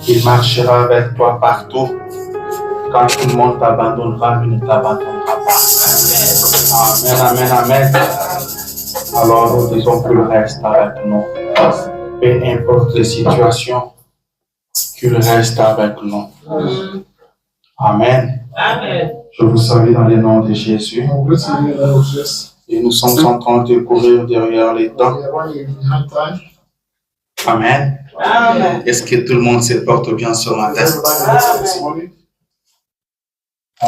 Il marchera avec toi partout. Quand tout le monde t'abandonnera, il ne t'abandonnera pas. Amen, amen, amen. Alors nous disons qu'il reste avec nous. Peu importe les situations, qu'il reste avec nous. Amen. Amen. Je vous salue dans le nom de Jésus. Et nous sommes en train de courir derrière les temps. Amen. Amen. Est-ce que tout le monde se porte bien ce matin?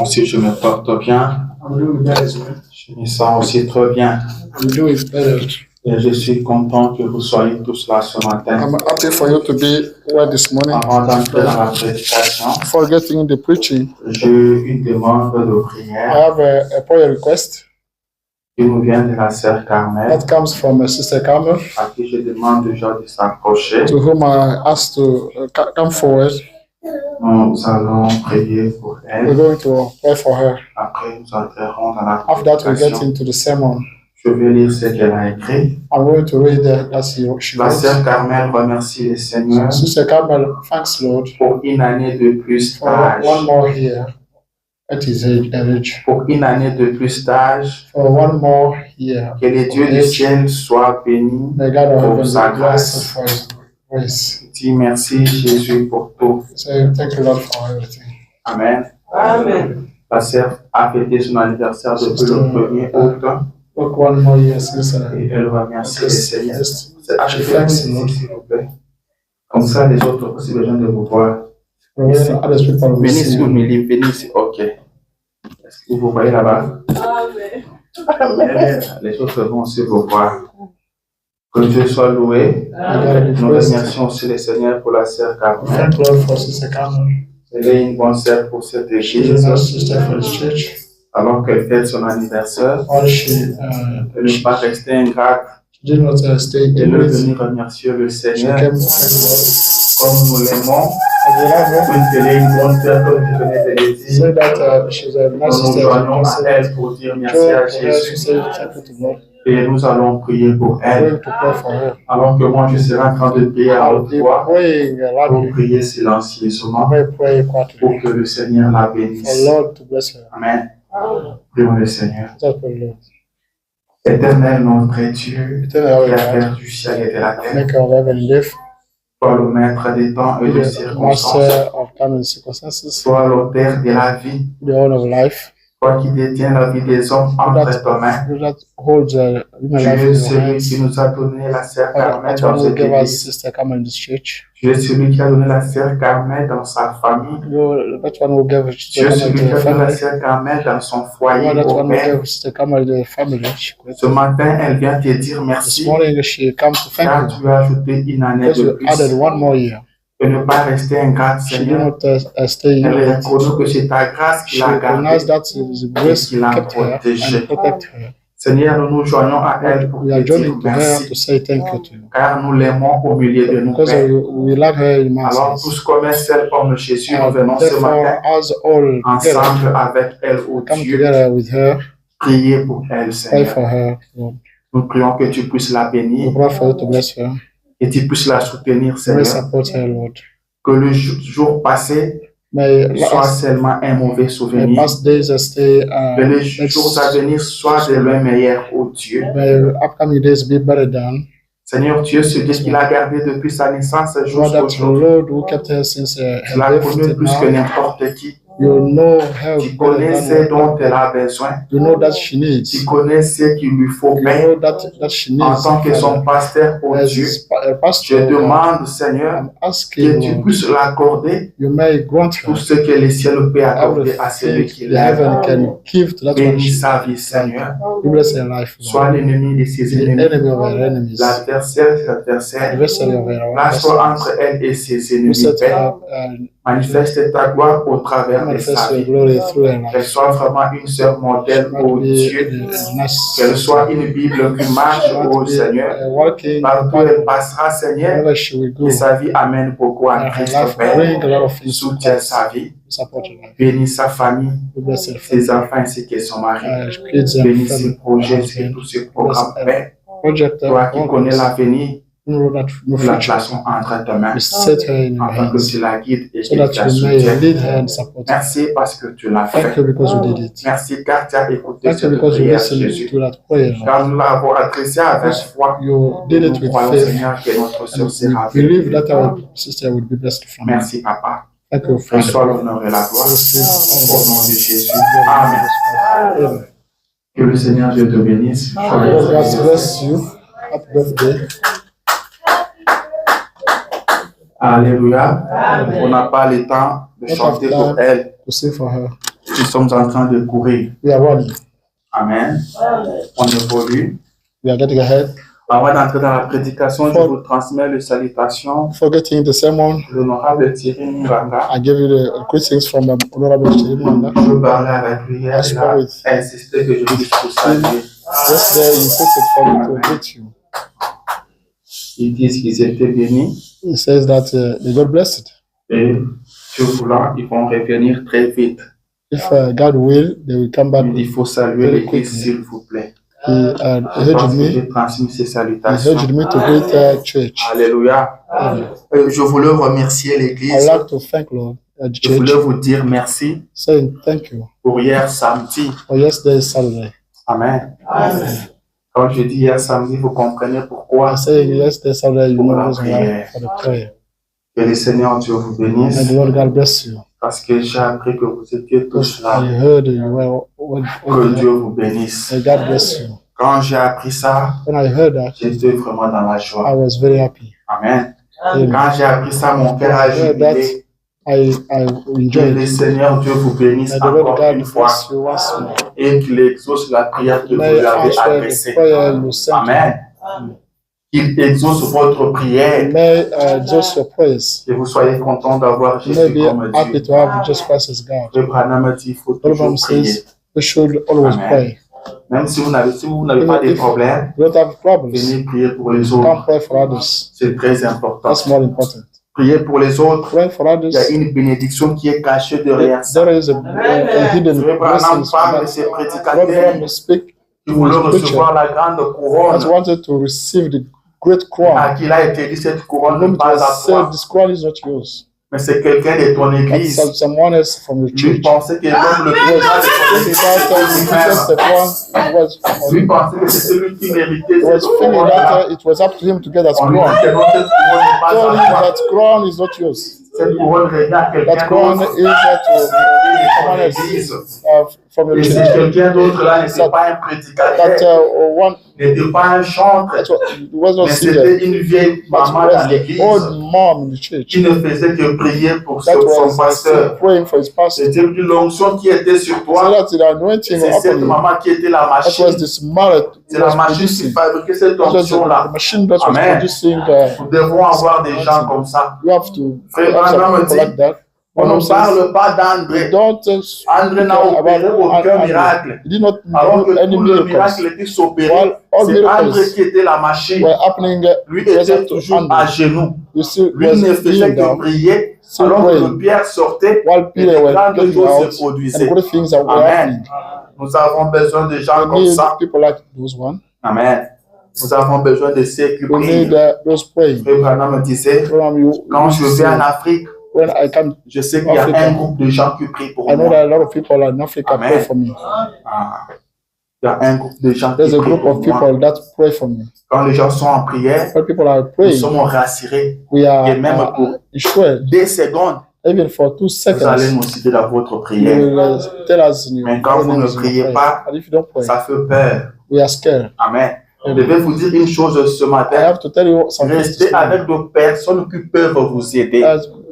Si je me porte bien, je me sens aussi très bien. Et je suis content que vous soyez tous là ce matin. I'm happy for you to be here this morning. Avant d'entrer dans la prédication, Before getting into preaching, j'ai une demande de prière I have a prayer request qui nous vient de la sœur Carmel, that comes from Sister Carmel, à qui je demande déjà de s'approcher. to whom I asked to come forward. Nous allons prier pour We're elle. going to pray for her. Après, nous entrerons dans la After that, we get prédication. into the sermon. Je vais lire ce qu'elle a écrit. I'm going to read that she La wrote. sœur Carmel remercie le Seigneur Sister Carmel thanks Lord pour une année de plus for d'âge. one more year at his age. Pour une année de plus d'âge. For one more year. Que les dieux du ciel soient bénis May God of pour heaven sa be blessed grâce. for his grace. Dis merci Jésus pour tout. So thank you Lord for everything. Amen. Amen. La sœur a fêté son anniversaire depuis le 1er août Look, one more year since et elle remercie le Seigneur. she Achetez thanks ici, Lord. s'il vous plaît. Comme ça, les autres ont aussi besoin de vous voir. When others people will Venez see ici, you. Omélie, venez ici. Ok. Est-ce que vous voyez là-bas? Amen. Les autres vont aussi vous voir. Que Dieu soit loué. Amen. Nous remercions aussi le Seigneur pour la sœur Carmel. Thank Lord for Sister Carmel. Elle est une bonne sœur pour cette She's église. a nice sister for his church. Alors qu'elle fête son anniversaire, While she elle ne pas rester ingrate. did not stay Elle in veut it, venir remercier le she Seigneur came to thank Lord. comme nous l'aimons. And we love her. Une qu'elle est une bonne sœur comme je venais de le She said dire. that she's a nice Nous nous sister. joignons Just à elle pour dire merci join à for her to Jésus say thank you to God. et nous allons prier pour I'm elle. going to pray for her. Alors que moi je serai en train de prier à I'll haute be voix praying pour loudly. prier silencieusement I may pray pour quietly que le Seigneur la for bénisse. Lord to bless her. Amen. Prions le Seigneur. Just pray, Lord. Éternel notre Dieu, Eternal Créateur God, du ciel et de la terre, Maker of heaven and earth, toi le maître des temps et be des the circonstances, master of time and circumstances, toi l'auteur de la vie, the owner of life, toi qui détiens la vie des hommes entre tes mains. that holds human Tu life in es your celui hands. qui nous a donné la sœur Carmel That's dans one who cette gave us église. Sister Carmel in this church. Tu es celui qui a donné la sœur Carmel dans sa famille. That's one who gave Tu Sister es Carmel celui to qui the a donné la family. sœur Carmel dans son foyer That's au one who Père. gave Sister Carmel to the family. Ce matin, elle vient te dire This merci morning she comes to car thank you tu as ajouté une année because de you added plus. one more year. Et ne pas rester ingrate, She did Seigneur. not stay in Elle it. reconnaît que c'est ta grâce qui She l'a gardée. recognized that the grace qu'il l'a kept her protégée. and protect her. Seigneur, nous nous joignons à elle pour We are te dire joining to her to merci say thank you to you. car nous l'aimons au milieu de nous, Because Père. we love her in Alors, masses. tous comme un seul homme, Jésus, nous venons ce Therefore, matin us all together, ensemble avec elle, ô come Dieu, together with her, prier pour elle, pray Seigneur. for her. Lord. Nous prions que tu puisses la We bénir pray for you to bless her. et tu puisses la soutenir, May Seigneur. support her, Lord. Que le jour passé May soit seulement un mauvais may souvenir. past days stay. Que les jours à venir soient de loin meilleurs, ô Dieu. May upcoming days be better than. Seigneur Dieu, ce Dieu qui l'a gardé depuis sa naissance God, jusqu'à that the aujourd'hui. Lord who kept her since Tu her la birth connais till plus que now, n'importe qui. you know her Tu better connais ce than dont elle a besoin. you know that she Tu needs. connais ce qu'il lui faut You faire. know that she En needs. tant que son pasteur, ô As Dieu, a je pastor, demande, Seigneur, I'm que asking tu Lord, puisses l'accorder you may grant her tout ce que les cieux peut accorder à celui qui everything the heaven l'aime. can give to that one. Bénis sa vie, Seigneur. You bless her life, Lord. Sois l'ennemi de ses The ennemis. enemy of her enemies, L'adversaire, c'est l'adversaire. adversary of her Place-toi entre elle et ses You ennemis, set Père. her and Manifeste ta gloire au travers de sa manifest your vie. glory through her Qu'elle life. soit vraiment une sœur modèle, Might ô be Dieu. a nice Qu'elle soit une Bible qui marche, ô might be Seigneur. a walking Partout où elle passera, Seigneur, wherever she will go. que sa vie amène beaucoup à And her Christ, life Père. bring a lot of things to Soutiens Christ. sa vie. Support her life. Bénis sa famille, You bless her ses family, enfants ainsi que son mari. kids and Bénis ses family, projets husband. et tous ses programmes, Père. Project Toi qui connais l'avenir, know that no Nous la future. plaçons entre tes mains We set her in your afin que hands tu la guides et so que that tu la you may soutiennes. lead her and support her. Merci parce que tu l'as Thank fait. you because you did it. Merci car tu as écouté Thank you cette because you prière, listened Jésus. to that prayer, Lord. Car nous l'avons adressée avec foi. You did it Nous with croyons, faith, Seigneur, que notre and sœur we sera believe bénie. that our sister will be blessed from it. Merci, Papa. Thank you, Reçois Father. l'honneur et la gloire. Receive Au all nom de Jésus. the Amen. Amen. Que le Seigneur Dieu te bénisse. God bless you. Happy birthday. Alléluia. On n'a pas le temps de chanter pour elle. To sing for her. Nous sommes en train de courir. We are running. Amen. On évolue. We are getting ahead. Avant d'entrer dans la prédication, je vous transmets les salutations Forgetting the sermon, de l'honorable Thierry Munganga. I give you the greetings from the Honorable Chirimanga. Je parlais avec lui hier, il a insisté que je puisse vous saluer. Yesterday, you insisted for me to greet you. Ils disent qu'ils étaient bénis He says that they got blessed. et Dieu voulant, ils vont revenir très vite. If God will, they will come back. Il faut saluer l'église, s'il vous plaît. He urged me. J'ai transmis ces He salutations. urged me to greet church. Alléluia. Je voulais remercier I would l'église. like to thank Lord the Je voulais church, vous dire merci saying thank you pour hier samedi. for yesterday Saturday. Amen. Quand je dis hier samedi, vous comprenez pourquoi. I'm saying yesterday Saturday, you know the reason why Prayer. for the prayer. Que le Seigneur Dieu vous And bénisse. the Lord God bless you. Parce que j'ai appris que vous étiez tous Because là. I heard you were Que Dieu vous bénisse. and God bless you. Quand j'ai appris ça, When I heard that, j'étais vraiment dans la joie. I was very happy. Amen. Amen. Quand j'ai appris ça, mon cœur a jubilé. I Que enjoyed le it. Seigneur Dieu vous bénisse And the Lord encore une God fois bless you once more. et qu'il exauce la prière que vous May lui I avez answer the adressée. prayer you sent to me. Amen. Qu'il exauce votre prière. May just your prayers. Que vous soyez content d'avoir May Jésus be comme happy Dieu. to have Jesus Christ as God. Le Branham dit il faut The toujours Bible prier. says we should always Amen. pray. Même si vous n'avez pas de problème, You don't have problems. venez prier pour les Come autres. pray for others. C'est très important. That's more important. Prier pour les autres. Pray for Il y a others. une bénédiction qui est cachée derrière ça. There is a hidden Le Branham blessing. parle de ces God prédicateurs speak qui voulaient to his recevoir preacher la grande that couronne. wanted to receive the great crown. À qui il a été dit cette couronne Whom n'est it pas was à said, toi, this crown is not yours. mais c'est quelqu'un de ton But église. someone else from your Lui church. pensait que l'homme le plus grand de ton He église, thought c'était that lui-même. he was the one Lui pensait que c'est celui qui méritait He was cette thinking couronne-là. that it was up to him to get that On lui crown. dit que non, cette couronne n'est pas Told him à toi. that crown is not yours. Cette couronne regarde That quelqu'un crown d'autre. is not to someone Ton else église. from your Et ce church. quelqu'un d'autre-là n'était pas un That prédicateur, one n'était pas un chantre, that was not mais singer. c'était une vieille That maman dans was the l'église old mom in the church. qui ne faisait que prier pour That son was pasteur. praying for his pastor. C'était une l'onction qui était sur So toi. that the anointing C'est cette upon him. maman qui était la That was machine. this mother C'est la was machine qui producing. fabriquait cette That was the onction-là. machine that was Amen. producing. Nous devons avoir des gens comme ça. You have to Frère have some Branham people dit, like that. On ne Says, parle pas d'André. don't André n'a opéré aucun miracle. He did not Alors do que any tout le miracles. miracle était s'opérer, While all c'est André miracles qui était la machine. were happening, Lui it was était up to toujours à Andrew. genoux. You see, Lui was ne faisait kneeling que down, prier. still Alors que praying, Pierre sortait, while et Peter de were grandes going choses out se and produisaient. good things that were Amen. happening. Nous avons besoin de gens We comme need ça. people like those one. Amen. Nous avons besoin de ceux qui We need prient. those praying. Frère Branham me disait, quand je vais en Afrique, when I come, je sais qu'il y a un groupe de gens qui prient pour I know moi. that a lot of people in Africa Amen. pray for me. Ah. Il y a un groupe de gens qui There's a prient group pour of moi. people that pray for me. Quand les gens sont en prière, When people are nous praying, sommes rassurés. we are Et même pour assured, 2 secondes, even for 2 vous allez seconds, nous citer dans votre you prière. will tell us in your Mais quand vous ne names in your priez prayer. pas, And if you don't pray, ça fait peur. we are scared. Amen. Je vais vous dire une chose ce I matin. have to tell you something. Restez avec des personnes qui peuvent vous aider.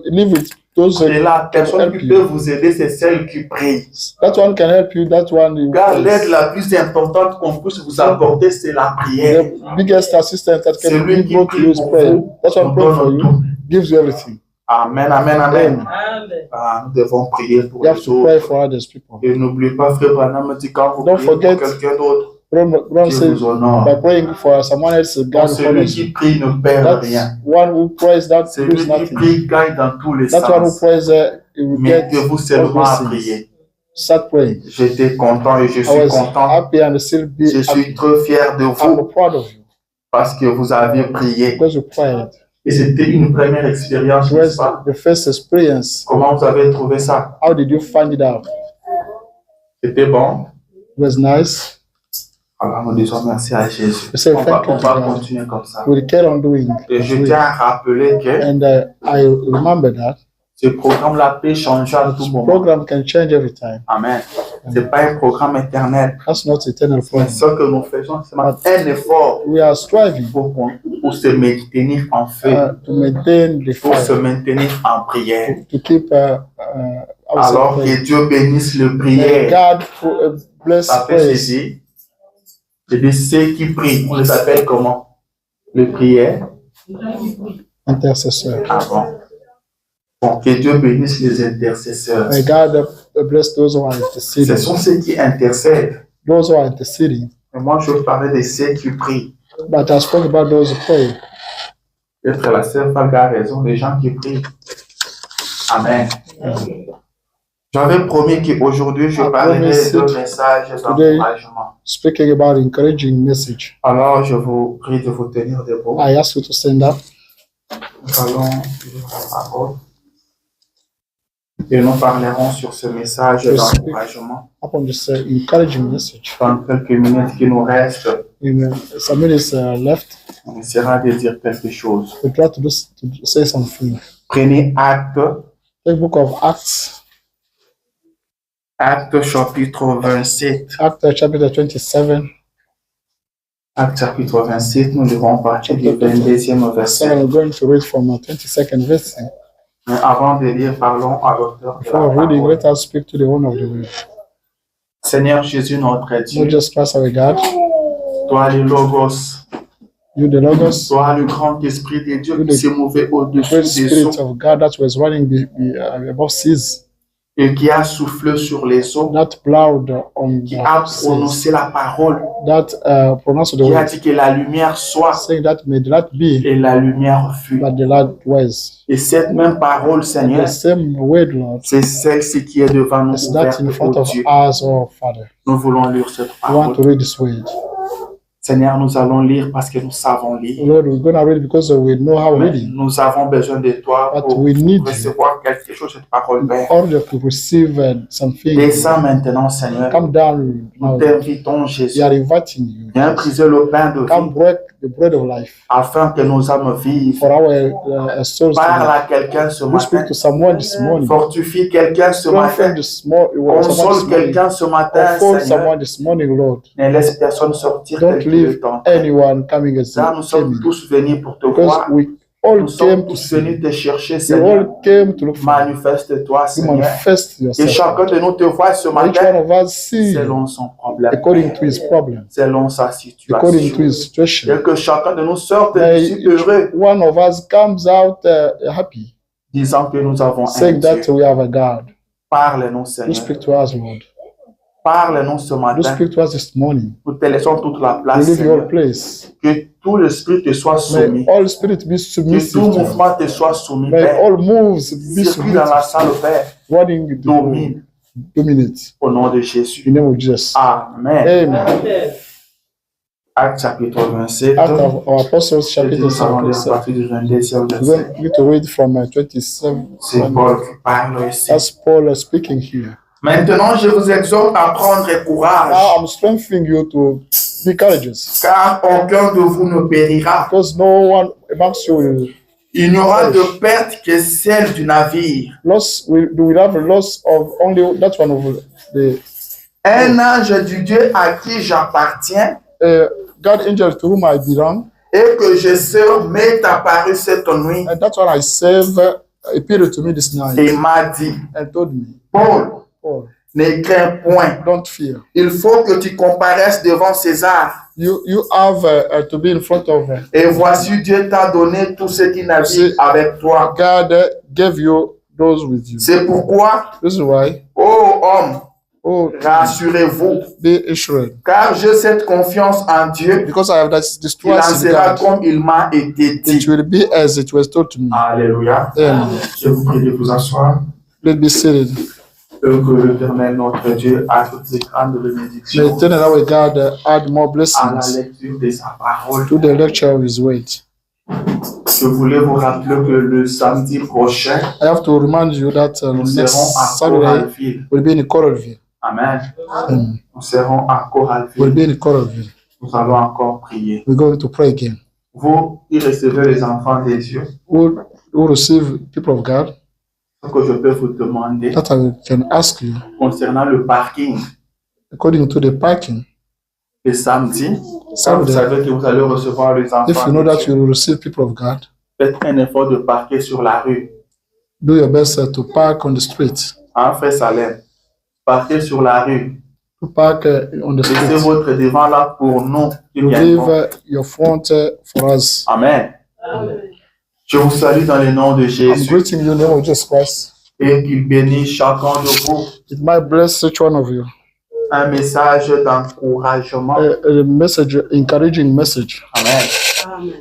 Live with those Et la personne help qui you. peut vous aider, c'est celle qui prie. That one can help you. That one you Car praise. l'aide la plus importante qu'on puisse vous apporter, c'est la prière. The biggest assistance that can Celui be qui brought to you prie is pour prayer. vous, That's one nous pray for donne you. tout. Gives you everything. Amen, amen, amen. Amen. Ah, nous devons prier pour You have les to pray autres. for others people. Et n'oubliez pas, frère Branham me dit, quand vous Don't priez pour forget- quelqu'un d'autre, Don't Dieu say vous honore. by praying for someone else, Donc, God celui honors qui you. prie ne perd That's rien. one who prays that Celui lose qui nothing. prie gagne dans tous les That one who sens. prays, he will get Mettez-vous seulement à all blessings. prier. Start praying. J'étais content et je I suis was content. happy and still be Je suis happy. très fier de I'm vous. proud of you. parce que vous aviez prié. because you prayed. Et c'était une première expérience, It n'est-ce was pas? the first experience. Comment vous avez trouvé ça? How did you find it out? C'était bon? It was nice. Alors nous disons merci à Jésus. We say On va, thank you on to va God. continuer comme ça. We'll carry on doing Et je it. tiens à rappeler que And I remember that ce programme-là peut changer à tout this moment. program can change every time. Amen. Ce n'est pas un programme éternel. That's not eternal Mais program. ce que nous faisons, c'est un effort We are striving pour se maintenir en feu, to maintain the pour se fire, maintenir en prière. to keep Alors ourselves praying. que Dieu bénisse le May prière. God bless Ça fait praise. ceci. C'est de ceux qui prient. On les appelle comment? Le prière. Intercessor. Ah bon. Bon, que Dieu bénisse les intercesseurs. May God bless those who are Ce interceding. sont ceux qui intercèdent. Those who are interceding. Mais moi, je veux parler de ceux qui prient. But I spoke about those who pray. Peut-être la sœur Faga a raison, les gens qui prient. Amen. J'avais promis qu'aujourd'hui, je parlerai de messages d'encouragement. Speaking about encouraging message. Alors, je vous prie de vous tenir debout. I ask you to stand up. Nous allons lire la parole. Et nous parlerons sur ce message d'encouragement Upon this encouraging message. dans quelques minutes qui nous restent. In some minutes left, On essaiera de dire quelque chose. we try to say something. Prenez acte, The book of Acts, acte chapitre 27. Acts chapter 27. Acte chapitre 27, nous lirons à partir du 22e So verset. I'm going to read from 22nd verse. Mais avant de lire, parlons à l'auteur de la Before reading, parole. let us speak to the one of the word. Seigneur Jésus, notre Not Dieu, just Christ our God, toi le Logos, you the Logos, toi le grand esprit de Dieu Oui, qui s'est mouvé au-dessus great des spirit eaux of God that was running above seas, et qui a soufflé sur les eaux, that plowed on qui a the seas, prononcé la parole, that pronounced the qui a word, dit que la lumière soit saying that may the light be, et la lumière fut. but the light was. Et cette même parole, Seigneur, The same word, Lord, c'est celle-ci qui est devant nous is that ouverte, in front oh of Dieu. us, oh Father. Nous voulons lire cette We want to parole. read this word. Seigneur, nous allons lire parce que nous savons lire. Lord, we're going to read because we know how Mais reading, nous avons besoin de toi but pour we need you recevoir quelque chose de cette parole, Père. in order to receive something. Descends maintenant, Seigneur. Come down Nous now. t'invitons, Jésus. We are inviting you. Viens briser le pain de Come vie break the bread of life afin que nos âmes vivent. for our souls. Parle To à quelqu'un ce you speak matin. to someone this morning. Fortifie quelqu'un ce Strengthen matin. someone this Console morning. quelqu'un ce matin, Comfort Seigneur. someone this morning, Lord. Ne laisse personne sortir Don't tel qu'il leave est entré. anyone coming as Car nous they sommes came in. tous venus pour te Because voir. we all Nous sommes came to tous see. venus te chercher, We Seigneur. all came to look for you. Manifeste-toi, You Seigneur. manifest Que yourself. chacun de nous te voit ce Each one matin of us see selon son problème, according to his problem, selon sa according to situation. his situation. Et que chacun de nous sorte May d'ici each heureux, one of us comes out happy, disant que nous avons un saying that Dieu. we have a God. Parle-nous, You Seigneur. speak to us, Lord. Parle-nous ce You matin. speak to us this morning. Nous te laissons toute la We place, leave your Seigneur. place. Que tout l'esprit te soit soumis. May all spirit be Que submissive tout to you. mouvement te soit soumis, May Père. all moves be Circuit dans la submitted, salle, Père. running the Domine dominate. au nom de In Jésus. the name of Jesus. Amen. Amen. Amen. Acte chapitre 27. Out of our Apostles Et chapter nous allons lire à 7, partir du 22e we're verset. going to read from 27. C'est Paul qui parle ici. That's Paul speaking here. Maintenant, je vous exhorte à prendre courage, Now I'm strengthening you to be courageous, car aucun de vous ne périra. because no one amongst you will Il n'y aura de perte que celle du navire. loss. We will have a loss of only that one of the Un ange du Dieu à qui j'appartiens God angel to whom I belong, et que je sers m'est apparu cette nuit and that's what I serve. Appeared to me this night et m'a dit, and told me, Paul, Paul, ne crains point. don't fear. Il faut que tu comparaisses devant César. You have to be in front of Et voici, Dieu t'a donné tous ceux qui naviguent avec toi. God gave you those with you. C'est pourquoi, This is why. ô homme, Oh, rassurez-vous, be assured, car j'ai cette confiance en Dieu. because I have this Il en trust in sera God. comme il m'a été It dit. will be as it was told to me. Alléluia. Amen. Je vous prie de vous asseoir. Let's be seated. Que l'Éternel, notre Dieu, a toutes les grandes May bénédictions eternal our God add more à la blessings lecture de sa parole. to the lecture of His word. Je voulais vous rappeler que le samedi prochain, I have to remind you that nous next serons à Saturday Coralville. will be in Coralville. Amen. Amen. Nous serons à We'll Coralville. be in Coralville. Nous allons encore prier. We're going to pray again. Vous y recevez les enfants des dieux. We'll receive people of God Ce que je peux vous demander that I can ask you concernant le parking according to the parking. le samedi, quand vous Saturday, savez que vous allez recevoir les if enfants you know des that dieux, you will receive people of God, faites un effort de parquer sur la rue. do your best to park on the street. Hein, frère Salem? Parquez sur la rue. To park on the Laissez street. votre devant là pour nous qui You viendrons. leave your front for us. Amen. Je vous salue dans le nom de I'm Jésus greeting you in the name of Jesus Christ. et qu'il bénisse chacun de vous. It might bless each one of you. Un message d'encouragement. A message, encouraging message. Amen. Amen.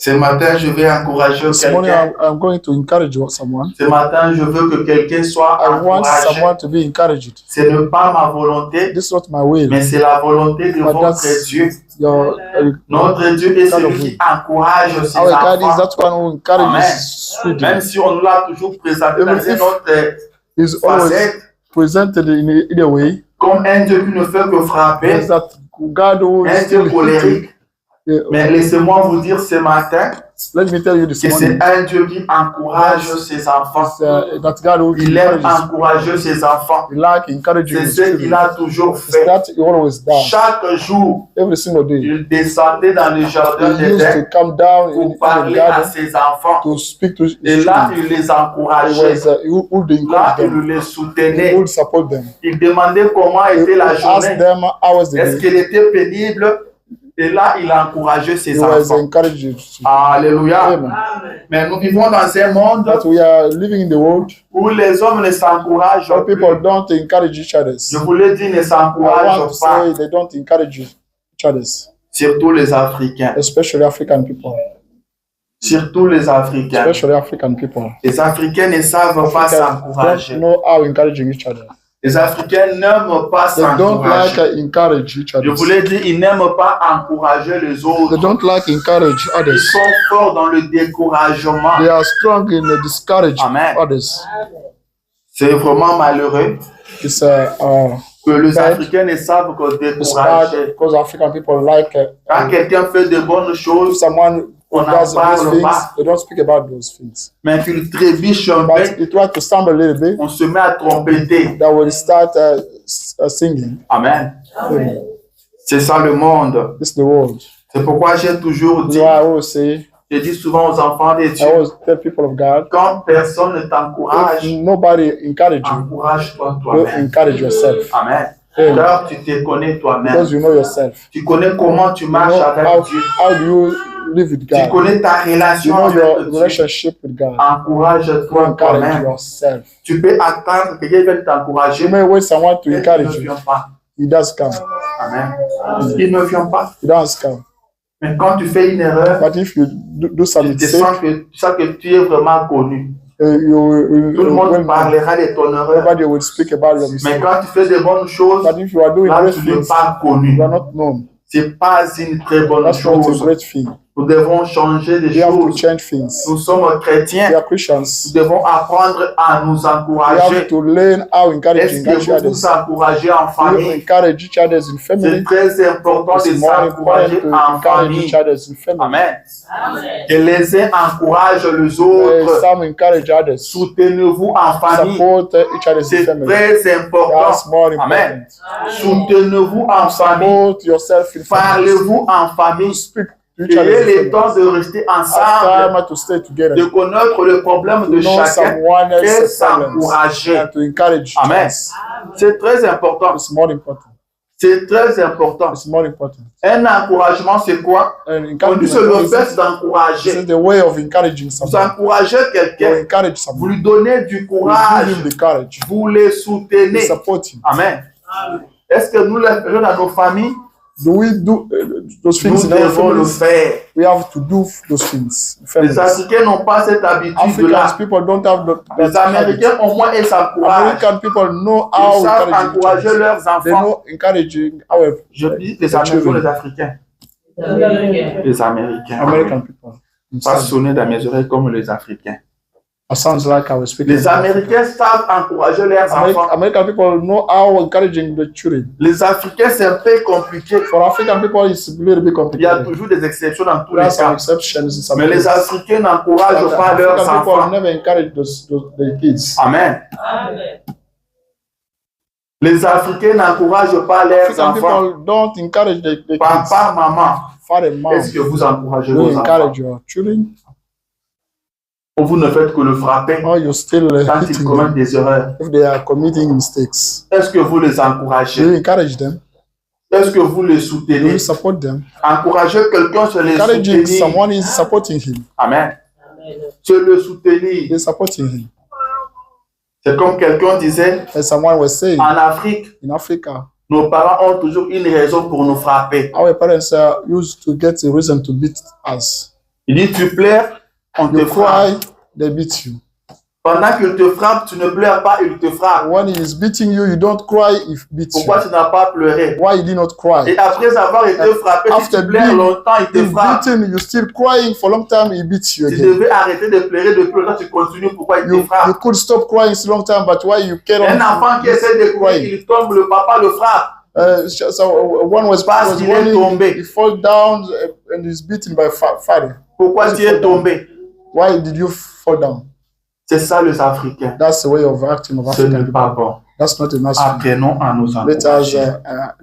Ce matin, je vais encourager This morning, quelqu'un. I'm going to encourage someone. Ce matin, je veux que quelqu'un soit I want encouragé. someone to be encouraged. Ce n'est pas ma volonté, This is not my will, mais c'est la volonté de but votre that's Dieu. your Notre Dieu est celui qui encourage ses our God is enfants. that one who encourages freedom. Même si on nous l'a toujours présenté dans une autre Is always facette, presented in a way comme un Dieu qui ne fait que frapper, is that God who un is Dieu still colérique. hitting. Mais laissez-moi vous dire ce matin Let me tell you this que c'est morning un Dieu qui encourage ses enfants. that God who Il aime encourages, encourager ses enfants. he like encouraging C'est his ce qu'il children. a toujours It's fait. that he always does. Chaque jour, Every single day. il descendait dans le jardin He used d'Éden to come down in pour the parler à garden ses enfants. to speak to his Et là, children. il les He encourageait. he would Là, encourage them. il les He soutenait. would support them. Il demandait comment He était la would ask journée. them how was the Est-ce day. qu'elle était pénible? Et là, il encourageait He ses was enfants. encouraging. Alléluia. Amen. Amen. Mais nous vivons dans un monde That we are living in the world où les hommes ne s'encouragent where plus. people don't encourage each other. Je vous l'ai dit, ne I want to s'encouragent pas. say they don't encourage each other, Surtout les Africains. especially African people. Surtout les Africains. Especially African people. Les Africains ne savent pas Africans s'encourager. don't know how encouraging each other. Les Africains n'aiment pas They don't like s'encourager. encourage each Je other. vous l'ai dit, ils n'aiment pas encourager les They autres. don't like encourage Ils others. sont forts dans le découragement. They are strong in discouraging Amen. others. C'est vraiment malheureux It's que les bad. Africains ne savent que It's bad décourager. because African people like Quand quelqu'un fait de bonnes if choses, someone On who n'en does those parle things, pas. they don't speak about those things. mais qu'il trébiche un But peu, you try to stumble a little bit, on se met à trompeter. that will start singing. Amen. Amen. C'est ça le monde. This is the world. C'est pourquoi j'ai toujours That's dit, why I always say, je dis souvent aux enfants des I dieux, always tell people of God, quand personne ne t'encourage, if nobody encourage you, encourage-toi you toi-même. encourage yourself. Amen. Amen. Car tu te connais toi-même. Because you know yourself. Tu connais comment tu You marches know avec Dieu. how do you live with Tu God. connais ta You relation know your avec Dieu. relationship with God. You Encourage-toi encourage toi-même. yourself. Tu peux attendre que quelqu'un vienne t'encourager. You may wait someone to mais il ne encourage you. vient pas. He does come. Amen. Il ne vient pas. He does come. Mais quand tu fais une erreur, But if you do some tu te mistake, sens que tu es vraiment connu. Tout you le monde will, parlera de ton erreur. everybody will speak about your Mais mistake. quand tu fais de bonnes choses, But if you are doing là great tu n'es things, pas connu. you are not known. C'est pas une très bonne That's not a chose. great thing. Nous devons changer des We have to choses. change things. Nous sommes We chrétiens. are Christians. Nous devons apprendre à nous We have encourager. to learn how encouraging Est-ce each que vous other. vous encouragez en You famille? encourage each other in C'est family. très important de It's more important s'encourager to en encourage each famille. other in family. Amen. Que les uns encouragent les autres. Some encourage others. Soutenez-vous en famille. Support each other in C'est family. très important. That's more Amen. important. Soutenez-vous en famille. Support yourself in family. Parlez-vous en famille. Speak to each other Ayez in le family. temps de rester Have ensemble, time to stay together. de connaître le problème de Know chacun someone et else's problems s'encourager. and to encourage Amen. others. C'est très important. It's more important. C'est très important. It's more important. Un encouragement, c'est quoi? And On dit c'est le encouragement fait is d'encourager. the way of encouraging Vous someone. encouragez You quelqu'un, encourage vous someone. lui donnez du You courage, give him the courage. vous les You soutenez. support him. Amen. Est-ce que nous le faisons dans nos familles? Do we do those Nous things in our devons le families? faire. We have to do those things. Les Families. Africains n'ont pas cette African habitude-là. people don't have Les that habit. Américains, au moins, ils s'encouragent. American people know Ils how savent encouraging encourager children. leurs They enfants. know encouraging our Je dis les the Américains, children. les Africains. Américain. Les Américains. American people. Pas sonner dans mes oreilles comme les Africains. It sounds like I was speaking. Les Américains savent encourager leurs enfants. American people know how encouraging the children. Les Africains, c'est un peu compliqué. For African people, it's a little bit Il y a complicated. toujours des exceptions dans tous There les are some cas. exceptions in some Mais les cases. Africains n'encouragent But pas leurs African people enfants. never encourage the kids. Amen. Amen. Les Africains n'encouragent pas leurs African enfants. people don't encourage the kids. Papa, maman, Father and mom, est-ce que vous encouragez do vos you enfants? encourage your children, Ou vous ne faites que le frapper or you still quand ils hitting commettent them des erreurs? if they are committing mistakes? Est-ce que vous les Do encouragez? you encourage them? Est-ce que vous les Do soutenez? you support them? Encourager quelqu'un, c'est le Encouraging soutenir. someone is supporting him. Amen. Amen. C'est le soutenir. They're supporting him. C'est comme quelqu'un disait, As someone was saying, en Afrique, in Africa, nos parents ont toujours une raison pour nous frapper. our parents used to get a reason to beat us. Il dit, tu pleures, on te You frappe. cry, they beat you. Pendant qu'il te frappe, tu ne pleures pas, il te frappe. When he is beating you, you don't cry, he beats you. Pourquoi tu n'as pas pleuré? Why you did not cry? Et après avoir été frappé, si After tu pleures being longtemps, il te frappe. beaten, you still crying for a long time, he beats you Tu again. devais arrêter de pleurer depuis longtemps, tu continues, pourquoi il te You frappe? could stop crying so long time, but why you carry Un enfant qui essaie de courir, il tombe, le papa le frappe. One was Parce qu'il est running, tombé. he fall down and is beaten by father. Pourquoi tu es tombé? Why did you fall down? C'est ça les Africains. That's the way of acting of Ce African n'est pas people. bon. That's not a nice thing. Apprenons à nous Let us encourager.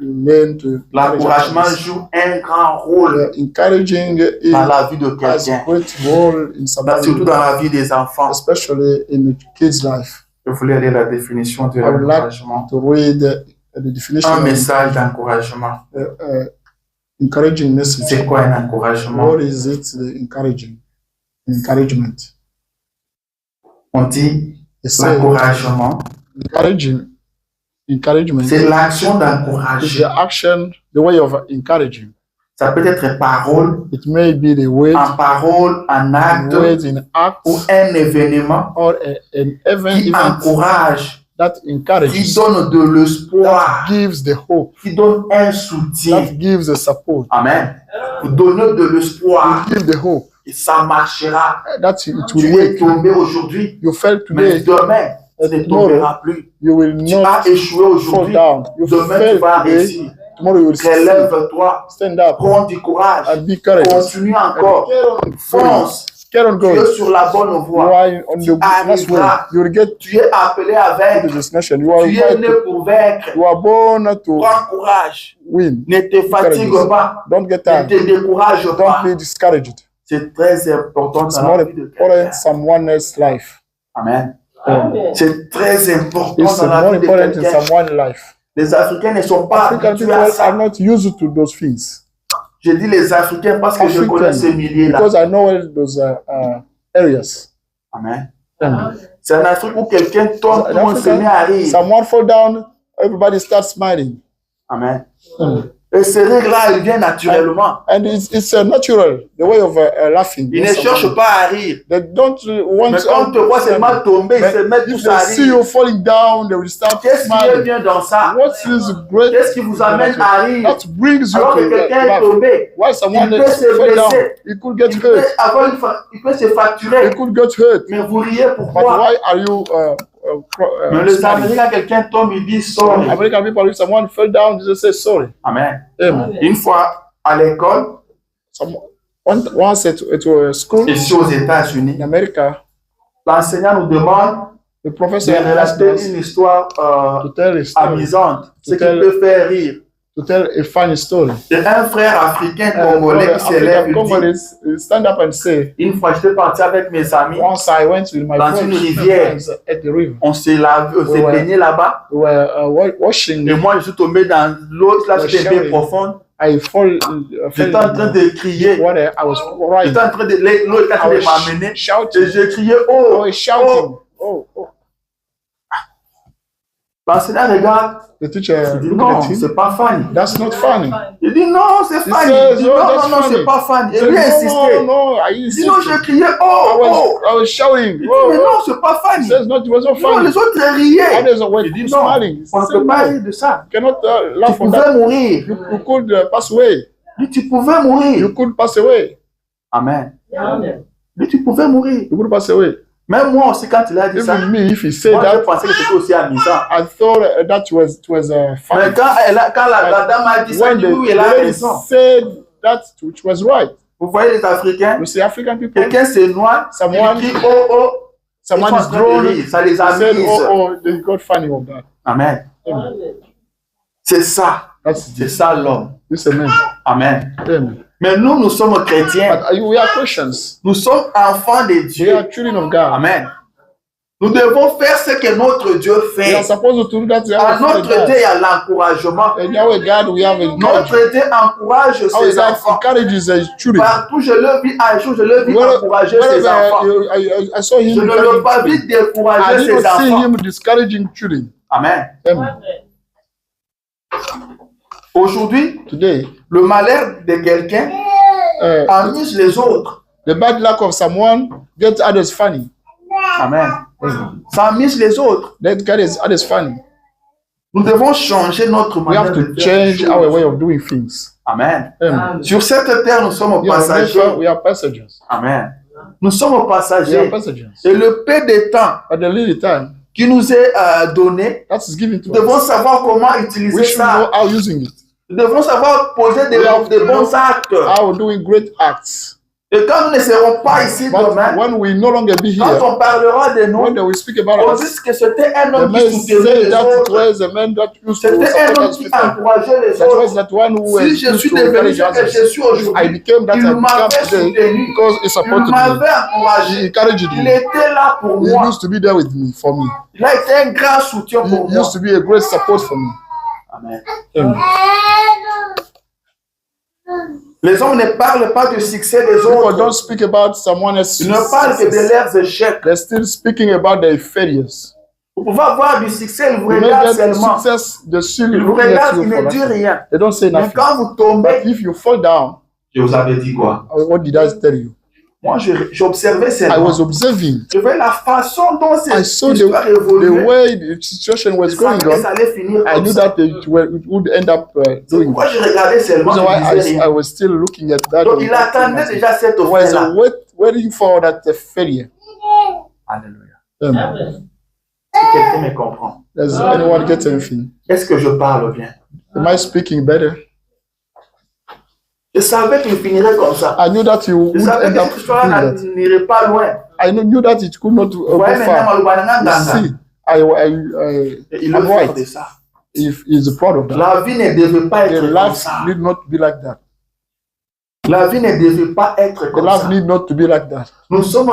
learn to L'encouragement joue un grand rôle encouraging dans la vie de has a quelqu'un, great role in somebody's surtout dans life, la vie des enfants. especially in the kid's life. Je voulais lire la définition de I would like l'encouragement. to read the definition Un of message d'encouragement. encouraging message. C'est quoi un encouragement? What is it? The encouraging, encouragement. On dit They say l'encouragement, encouragement c'est l'action is d'encourager. the action, the way of encouraging. Ça peut être parole, It may be the way, en parole, en acte words in act, ou un événement or an event, qui event encourage, that qui encourages, donne de l'espoir, that gives the hope, qui donne un soutien. that gives the support, Amen. Vous donnez de l'espoir give the hope, et ça marchera. that it Tu will es work. tombé aujourd'hui, You fell mais today, demain, tu ne tomorrow, tomberas plus. you will Tu as not échoué fall aujourd'hui, down. You demain tu fell vas today, réussir. tomorrow you will succeed. Relève-toi, Stand up prends du courage, and be courageous. continue encore, Fonce. fonce. Get on Tu es going. sur la bonne You voie. are on the last way. You will get Tu es appelé à to vaincre. destination. You are Tu es né invited. pour vaincre. You are born to Prends courage. win. Ne te fatigue pas. Don't get Ne tired. te décourage Don't pas. be discouraged. C'est très important It's dans more la vie de important quelqu'un. in someone else's life. Amen. Amen. C'est très important It's dans la more vie de important in quelqu'un. someone's life. Les Africains ne sont pas African habitués people à are ça. not used to those things Je dis les Africains parce que je African, connais ces milliers-là. because I know those areas. Amen. Amen. C'est en Afrique où quelqu'un tombe, tout le monde se met à rire. Someone fall down, everybody starts smiling. Amen. Mm. Et ce rire-là, il vient naturellement. And it's natural, the way of laughing. Ils ne cherchent pas à rire. They don't want Mais quand on te voit seulement tomber, ils se mettent if tous à they see rire. you falling down, they will start Qu'est-ce qui est smiling. bien dans ça? What is great? Qu'est-ce qui vous amène à rire? That brings you Alors to que quelqu'un est laugh. tombé, While someone il peut else se fell down, blesser. he could get il peut, hurt. avoir il peut se fracturer. He could get hurt. Mais vous riez But pourquoi? why are you Mais les smiling? Américains, quelqu'un tombe, il dit sorry. American people, if someone fell down, they say sorry. Amen. Amen. Une fois à l'école, Once at a school ici aux États-Unis, in America, l'enseignant nous demande the de professor asked relater us une histoire to tell a story, amusante, ce qui tell- peut faire rire. to tell a funny story. C'est un frère africain And congolais qui s'élève, African il dit, Congolese stand up and say, une fois j'étais parti avec mes amis, once I went with my Dans friends une rivière. at the river. on s'est lavé, on s'est Ouais. baigné là-bas, We were washing. et moi je suis tombé dans l'eau, là Ouais, c'était bien showering. profonde, I fell j'étais en train de crier, water. I was crying. j'étais en train de, l'eau était en train I de was m'amener, et shouting. je criais, I oh, was shouting. Oh, oh. L'enseignant regarde, The teacher il dit look non, at him. c'est pas funny. That's not funny. Il dit non, c'est He funny. says, Il dit oh, non, that's non, funny. c'est pas funny. He Et said, lui a no, insisté. no, I Il dit non, j'ai insisted. crié, oh, oh. I was shouting. Il dit, Oh, mais non, oh. c'est pas He funny. says, no, it was not Non, funny. les autres riaient. Others were Il dit non, smiling. He on ne said, peut pas no, rire de ça. you cannot Tu laugh on that. pouvais mourir. You could pass away. Il dit, tu pouvais mourir. You could pass away. Amen. Amen. Il dit, tu pouvais mourir. You could pass away. Même moi aussi, quand il a dit ça, Even me, if he said moi, je that, pensais que c'était aussi amusant. I thought that was Mais funny. quand la dame a dit ça, When il dit, oui, the elle a lady raison. said that, which was right. Vous voyez les Africains, You see, African people, quelqu'un se noie, Someone- il dit, oh, oh, someone ils is sont en train de grown, rire, ça les they said, amuse. oh, they got funny of that. Amen. Amen. C'est ça. That's C'est ça l'homme. this amen. Amen. Amen. Mais nous sommes chrétiens. But we are Christians. Nous sommes enfants de We Dieu. are children of God. Amen. Nous devons faire ce que notre Dieu We are fait. supposed to do that. À notre Dieu, il y a l'encouragement. And our God, we have encouragement. Notre Dieu encourage Our ses God enfants. encourages His children. Partout, je le vis un jour, je le vis encourager ses enfants. I saw him Je ne veux pas encouraging vite children. I décourager did ses not see enfants. him discouraging children. Amen. Amen. Aujourd'hui, Today, le malheur de quelqu'un amuse les autres. the bad luck of someone gets others funny. Amen. Ça amuse les autres. That gets others funny. Nous devons changer notre We manière have de to faire les change our choses. way of doing things. Amen. Amen. Sur cette terre, nous sommes Yeah, passagers. therefore, we are passengers. Amen. Nous sommes We are passagers. passengers. Et le peu de temps At the little time, qui nous est donné, that is given to nous devons us. savoir comment We utiliser should know ça. how using it. Nous devons savoir poser des bons actes. How doing great acts. Et quand nous ne serons pas ici But demain, when we no longer be quand here, on parlera de nous, when we speak about on us, dit que c'était un the homme man qui soutenait say les that it autres. was a man that used to C'était un support homme us qui before. encourageait les That was autres. that one who Si je used suis to devenu encourage ce que others. je suis If I aujourd'hui, became that il I m'avait became today soutenu. because he Il supported m'avait me. He encouragé. encouraged Il me. était là pour He moi. used to be there with me, for me. Il a été un grand soutien He pour moi. used to be a great support for me. Amen. Amen. Les hommes ne parlent pas du succès des People don't autres. speak about someone else's Ils ne parlent que de success. leurs échecs. They're still speaking about their failures. Pour pouvoir avoir du succès, ils vous You may regardent get seulement. success, they're still Ils vous looking at regardent, you ils for ne disent nothing. rien. They don't say Mais nothing. quand vous But tombez, if you fall down, je vous avais dit quoi? what did I tell you? Moi, j'observais I seulement. was observing. Je voyais la façon dont I saw cette histoire the évoluait. way the situation was Je going savais que ça on. allait finir I comme knew ça. that it would end up C'est doing pourquoi that. je regardais seulement, That's je why disais I rien. was still looking at that. Donc, il attendait déjà cette I was offre-là. waiting for that failure. Alléluia. Amen. Si quelqu'un me comprend, Does anyone get anything? est-ce que je parle bien? Am I speaking better? Je savais qu'il finirait comme ça. I knew that you Je would savais end que up cette doing histoire-là that. n'irait pas loin. I knew that it could not Vous go voyez maintenant, far. Maloubananga You Nganga. see, Et il I'm est fier right. de ça. If he's proud of that. La vie ne devait pas The être comme life ça. need not be like that. La vie ne devait pas être The comme life ça. need not to be like that. Nous sommes,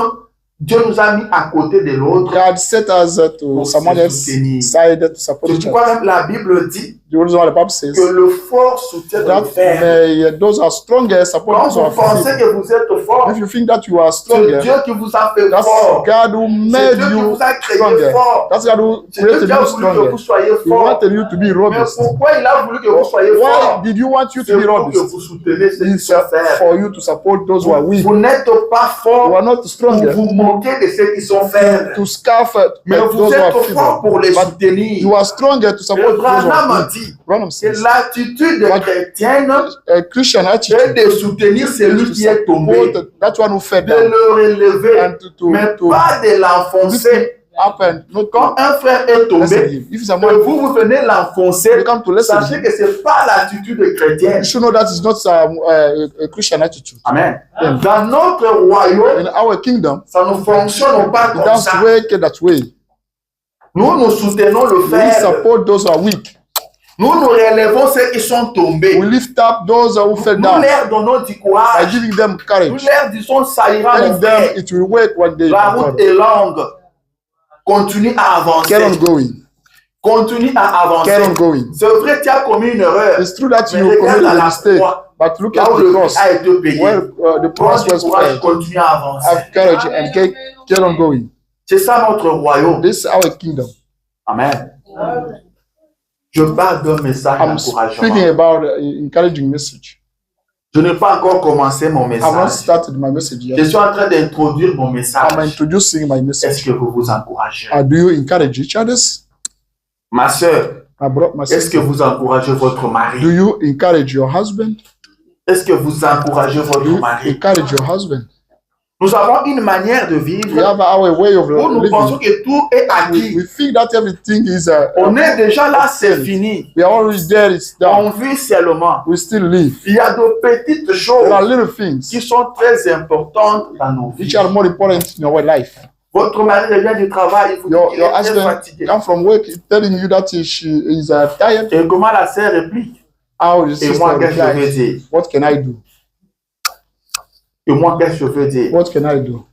Dieu nous a mis à côté de l'autre. God set us to Pour someone se else's soutenir. side to support C'est each pourquoi other. même la Bible dit The reason why the Bible says que le fort soutient le that faible. those are stronger support Quand those who vous are pensez feeble. que vous êtes fort, If you think that you are c'est stronger, Dieu qui vous a fait that's fort. God who C'est made Dieu qui you vous a créé stronger. fort. That's God who C'est Dieu created qui a you voulu que stronger. vous soyez He fort. wanted you to be Mais robust. pourquoi il a voulu que vous soyez Why fort? did you want you C'est to be pour que robust? vous soutenez ceux qui It's sont faibles. for you to support those who are weak. Vous n'êtes pas You fort are not pour stronger vous moquer de ceux qui sont faibles. to scarf Mais those vous who are êtes fort feeble. pour les But soutenir. you are stronger to support Le those who Branham are a weak. dit Branham que says l'attitude But- chrétienne a Christian est attitude de soutenir celui to qui est tombé, support that one who fell de down le relever, and mais to pas de lift l'enfoncer. him up and not Quand un frère est listen tombé, him. If et someone vous venez l'enfoncer, you come to listen sachez him, que ce n'est pas l'attitude chrétienne. you should know that is not a Christian attitude. Amen. Amen. Dans notre royaume, In our kingdom, ça ne fonctionne pas it comme does ça. work that way. Nous, nous soutenons le We faible. support those who are weak. Nous, nous relevons ceux qui sont tombés. We lift up those who fell Nous down leur donnons du by courage. giving them Nous courage. leur disons, ça ira, mon Telling them frère. it will work one day. La route est longue. Continue à avancer. Carry on going. Continue à avancer. Carry on going. C'est vrai, tu as commis une erreur. It's true that Mais you regarde committed à a la mistake, croix, but look là at où the le cross prix a été payé. where the Prends price du was courage, paid. continue à avancer. Have courage and carry on going. C'est ça notre royaume. This is our kingdom. Amen. Je parle d'un message I'm speaking d'encouragement. about encouraging message. Je n'ai pas encore commencé mon I've not message. started my message Je yet. suis en train d'introduire mon I'm message. introducing my Est-ce message. que vous vous encouragez? Do you encourage each other? Ma soeur, My est-ce que sister, vous encouragez votre do mari? you encourage your husband? Est-ce que vous encouragez Do votre you mari? encourage your husband? Nous avons une manière de We vivre have our way of où nous pensons living. que tout est We acquis. think that everything is On est déjà là, c'est fini. we are already there, it's On done. vit seulement. We still live. Il y a de petites There choses are little things qui sont très importantes dans nos which vies. are more important in our life. Votre mari revient du travail, il vous dit Your qu'il est très husband fatigué. come from work telling you that she is tired. Et comment la sœur réplique? How the Et sister moi, qu'est-ce que je veux replies, dire? what can I do? Et moi, qu'est-ce que je veux dire? What can I do?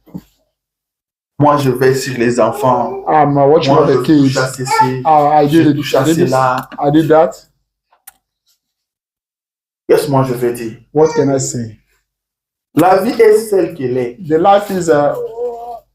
Moi, je vais sur les enfants. I'm watching Moi, all je the kids. touche à ceci. I Je did it. touche à I did this. cela. I did that. Qu'est-ce que moi je veux dire? What can I say? La vie est celle qu'elle est. The life is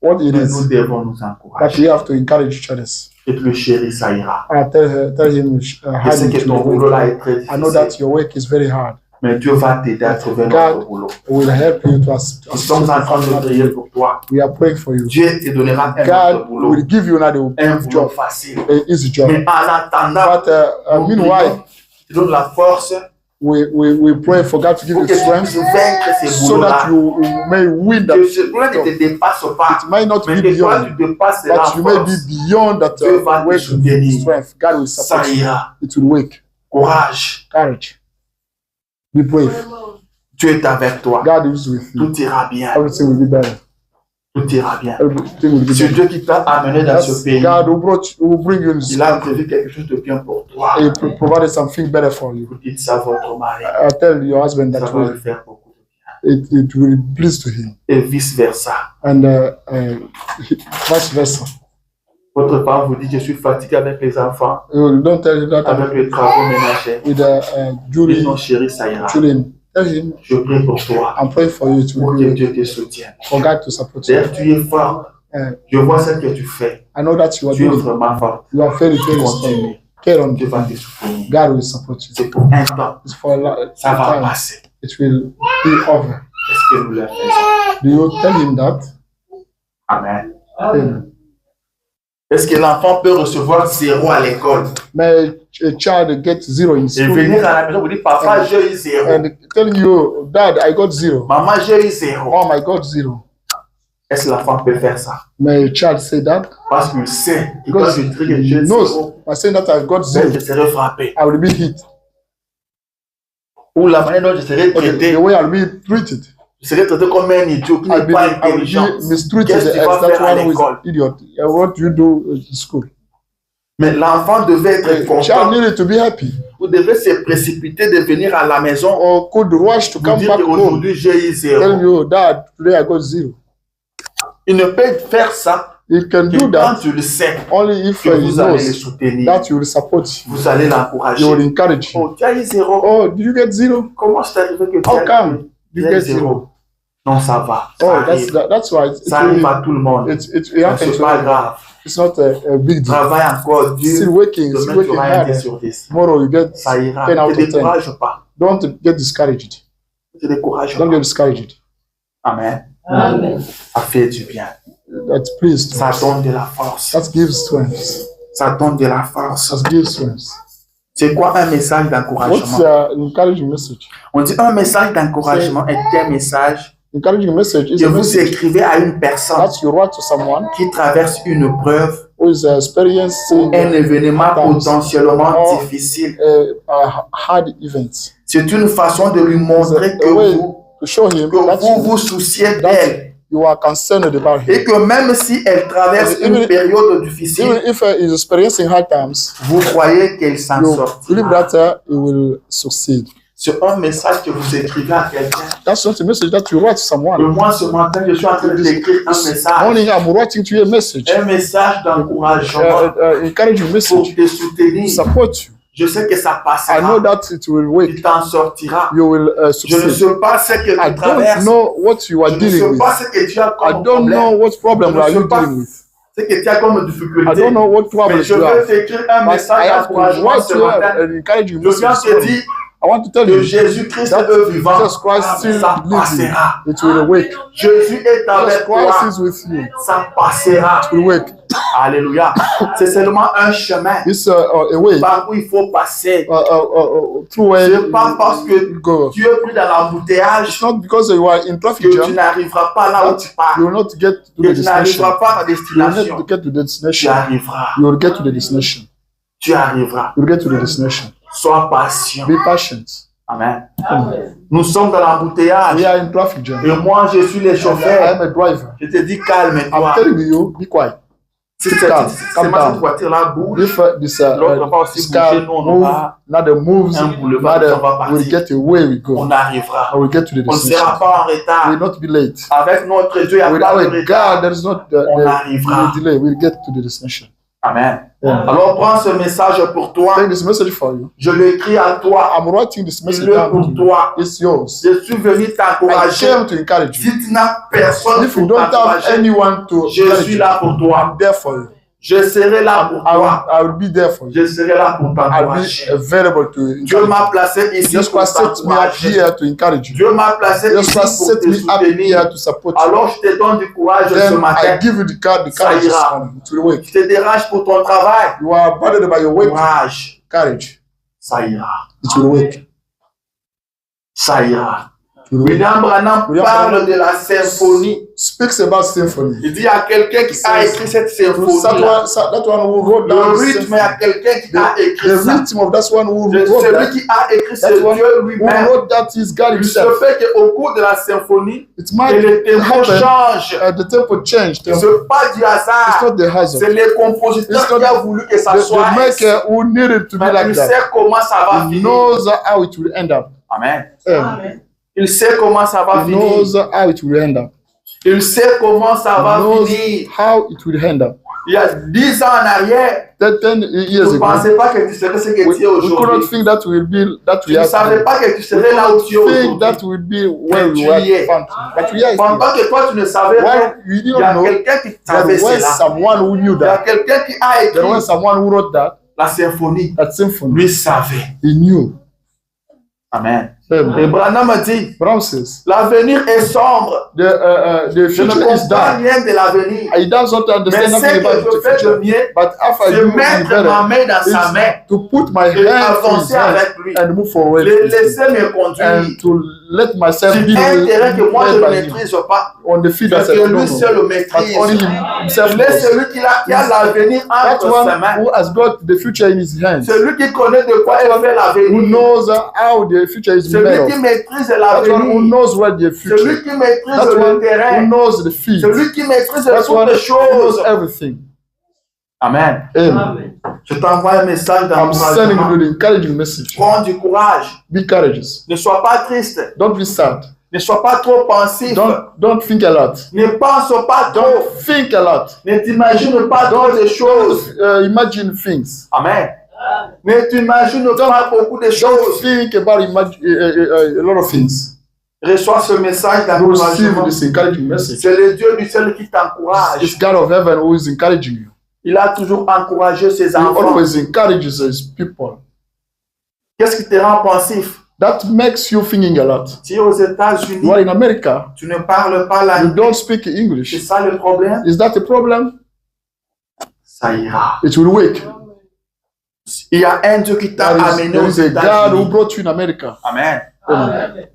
what it Mais nous is. devons nous But encourager. we have to encourage each other. Et le chéri, ça ira. Tell him Je how sais que to ton boulot work. là est très I know that difficile. your work is very hard. Mais Dieu va t'aider à trouver God notre boulot. will help you to Nous sommes en train de prier assist. pour toi. We are praying for you. Dieu te donnera un autre God boulot. will give you another Un boulot job, facile. an easy job. Mais en attendant, But meanwhile, tu donnes la force we pray for God to give pour you que tu strength puisses vaincre ces so that boulots-là. you may win that. Que ce boulot ne te dépasse pas. It might not Mais be que toi, beyond, tu dépasses la but you may be force. beyond that Dieu va te way to soutenir. strength. God will Ça support you. ira. It will work. Courage. Courage. Be brave. Dieu est avec toi. God is with you. Tout ira bien. Everything will be better. Tout ira bien. Everything will be C'est better. Dieu qui t'a amené dans ce That's pays. God who will bring you in this Il a country. prévu quelque chose de bien pour toi. He provided something better for you. Vous dites ça à votre mari. Tell your husband Ça that va lui way. faire beaucoup de bien. It will be pleased to him. Et vice versa. And vice versa. Votre femme vous dit, je suis fatigué avec les enfants, Don't tell him that avec les travaux ménagers. with Oui, Julie. non, chérie, ça ira. Julian, tell him Je prie pour toi. I'm praying for you Pour to que Dieu te soutienne. for God to support you. D'ailleurs, tu es fort. Je vois ce que tu fais. I know that you are Tu es doing. vraiment fort. You are very strong. Continue. Care on Dieu you. va te soutenir. God will support you. C'est pour un temps. It's for Ça va time. passer. It will be over. Est-ce que nous le faisons? Do you tell him that? Amen. Amen. Est-ce que l'enfant peut recevoir 0 à l'école May a child get 0 in et school venir à la maison vous dire, papa, j'ai eu 0. and telling you, Dad, I got 0. Maman, j'ai eu 0. Mom, I got 0. Est-ce que l'enfant peut faire ça? May a child say that? Parce qu'il sait que quand Because je dirai que he j'ai 0, knows by saying that I got 0, je serai frappé. I will be hit. Ou la manière dont je serai Or traité, the way I'll be treated. je serai traité comme un idiot qui n'est pas I will intelligent. be mistreated Qu'est-ce que tu as vas that faire à one who l'école? is idiot. What do you do in school? Mais l'enfant devait être The child content. needed to be happy Vous devez se précipiter de venir à la maison or could rush to vous come dire back home. qu'aujourd'hui j'ai eu Telling 0. you, Dad, today I got 0. Il ne peut faire ça He can que do quand that tu le sais only if que he vous allez le knows soutenir. that you will support him. Vous allez You will l'encourager. encourage him. Oh, tu as eu 0. Oh, did you get 0? Comment c'est arrivé que tu How as come eu you get 0? Non, ça va. Ça Oh, arrive. that's why Ça arrive à tout le monde. it Mais happens c'est to pas everyone. grave. It's not a big deal. Travaille encore. Still Dieu, working, still demain tu working auras un 10 hard. sur 10. Tomorrow you get Ça ira. 10 out Ne of te 10. décourage pas. Don't get discouraged. Ne te décourage Don't pas. get discouraged. Amen. Amen. Ça fait du bien. That's pleased. Ça donne de la force. That gives strength. Ça donne de la force. That gives strength. C'est quoi un message What's d'encouragement? encouraging message? On dit un message d'encouragement est un message Encouraging message is que a vous message écrivez à une personne that you write to someone qui traverse une preuve, who is experiencing un événement Sometimes. potentiellement Oh. difficile. a hard event. C'est une façon de lui montrer que A way vous, to show him que that vous vous souciez that d'elle you are concerned about him. et que même si elle traverse une Even- période Even difficile, if he is experiencing hard times, vous croyez qu'elle s'en you believe sortira. that he will succeed. C'est un message que vous écrivez à quelqu'un. That's not a message that you write to Et someone. moi, ce matin, je suis en train d'écrire un This message. morning I'm writing to you a message, Un message d'encouragement encouraging pour message te to soutenir. support you. Je sais que ça I know passera. that it will work. Tu t'en sortiras. You will Je ne succeed. sais pas ce que I tu traverses. don't know what you are Je ne dealing sais with. pas ce que tu as I comme don't know problème. what problem Je ne are sais you pas dealing with. Ce que tu as comme I difficulté. don't know what Mais problem je you veux have. t'écrire un But message I have to d'encouragement write ce you matin. an encouraging Je viens message. te dire I want to tell que you Jésus-Christ that est vivant. Jesus Christ still Ça living. passera. It will awake. Jésus est Jesus avec toi. Christ is with you. Ça passera. It will wake. Alléluia. C'est seulement un chemin It's a way par où il faut passer. through where C'est pas parce que you go. tu es pris dans l'embouteillage It's not because you are in traffic que tu jam n'arriveras pas là où tu pars. you will not get to Que the tu destination. n'arriveras pas à la You will destination. not get to the Tu destination. arriveras. You will get to the destination. Tu arriveras. You will get to the destination. Sois patient. Be patient. Amen. Amen. Nous sommes dans l'embouteillage. We are in traffic jam. Et moi, je suis le I chauffeur. am a driver. Je te dis calme-toi. I'm telling you, be quiet. Si Sit c'est calm, cette calm down. voiture-là bouge, If this l'autre va aussi this car bouger, nous on move, va another moves, un boulevard, on va another will partir. get away we go. On arrivera. I will get to the On ne destination. sera pas en We will retard. not be late. Avec notre Dieu, il n'y a With pas de our retard. God, there is not On arrivera. the delay. We'll get to the destination. Amen. Yeah. Alors prends ce message pour toi. Take this message for you. Je l'écris à toi. I'm writing this message Le down pour to you. toi. It's yours. Je suis venu I t'encourager. came to encourage you. Si tu n'as personne If you pour don't have t'encourager, anyone to je encourage suis you, là pour toi. I'm there for you. Je serai là pour toi. I will be there for you. Je serai là pour I'll t'encourager. be available to Dieu encourage m'a placé you. ici Jesus pour Christ set me up t'encourager. here to encourage you. Dieu m'a placé Jesus ici Christ pour set te me up soutenir. here to support you. Alors je te donne du courage ce Then matin. I give you the courage Ça this ira. morning. It will work. Je te dérange pour ton travail. You are burdened by your weight. Courage. Courage. Ça ira. It will work. Ça ira. It will work. William Branham William parle de la symphonie. Speaks about symphony. Il dit il y a quelqu'un qui a écrit cette symphonie. That one who wrote Le down the rythme, il y a symphony. quelqu'un qui a écrit The ça. rhythm of that one who C'est wrote celui that. qui a écrit, c'est That one Dieu who lui-même. wrote that is God Il se himself. fait qu'au cours de la symphonie, It might et le tempo happen. change. The tempo changed. Ce n'est pas du It's hasard. not the hazard. C'est le compositeur It's not qui a voulu que ça The soit ainsi. maker who needed to be Mais like il that. sait comment ça va He finir. knows how it will end up. Amen. Amen. Il sait comment ça va He finir. knows how it will end up. Il sait comment ça He va knows finir. how it will end up. Il y a 10 ans en arrière, 10 years tu ne ago, pensais pas que tu serais ce que we tu es couldn't aujourd'hui. think that will be that Tu we ne are savais today. pas que tu We serais là où tu es couldn't think aujourd'hui. that will be where Mais we tu were y es. found. But we are here. Pendant que toi, tu ne savais Why pas, you il y a didn't know quelqu'un qui there savait was cela. someone who knew Il y a that. quelqu'un qui a There écrit was someone who wrote la symphonie. that symphony. Lui savait. He knew. Amen. Amen. Et Branham me dit, Brown says l'avenir est sombre. the Je ne future is comprends dark. rien de l'avenir. I don't Mais understand ce nothing que about je the fais de future. mieux, But after I c'est do it mettre better, ma main dans sa main is to put my et hand in his avancer hand avec lui. and move forward. Le with him. laisser me conduire. And to let myself C'est be un terrain que moi je led ne by him maîtrise pas. on the field Mais as I que don't lui know. seul le But maîtrise. only himself Laisse knows. celui qui a l'avenir That entre ses one mains. who has got the future in his hands, Celui qui connaît de quoi il fait who l'avenir. knows how the future is Celui made qui of. maîtrise That one who l'avenir. knows what the Celui future. qui maîtrise That le one who terrain. knows the field. Celui qui maîtrise That one toutes les who knows choses. everything. Amen. Amen. Amen. Je t'envoie un message I'm sending d'encouragement. you the encouraging message. Prends du courage. Be courageous. Ne sois pas triste. Don't be sad. Ne sois pas trop pensif. Don't think a lot. Ne pense pas trop. Don't think a lot. Ne t'imagine pas trop de choses. Imagine things. Amen. Ne t'imagine pas beaucoup de Don't choses. think about a lot of things. Reçois ce message You receive d'encouragement. this encouraging message. C'est le Dieu du ciel qui t'encourage. It's God of heaven who is encouraging you. Il a toujours encouragé ses He enfants. always encourages his people. Qu'est-ce qui te rend pensif? That makes you thinking a lot. Tu es aux You États-Unis, are in America. tu ne parles pas la You langue. don't speak C'est English. ça le problème? Is that a problem? Ça ira. It will work. Il y a un Dieu qui t'a amené There aux is a God who États-Unis. brought you in America. Amen. Amen.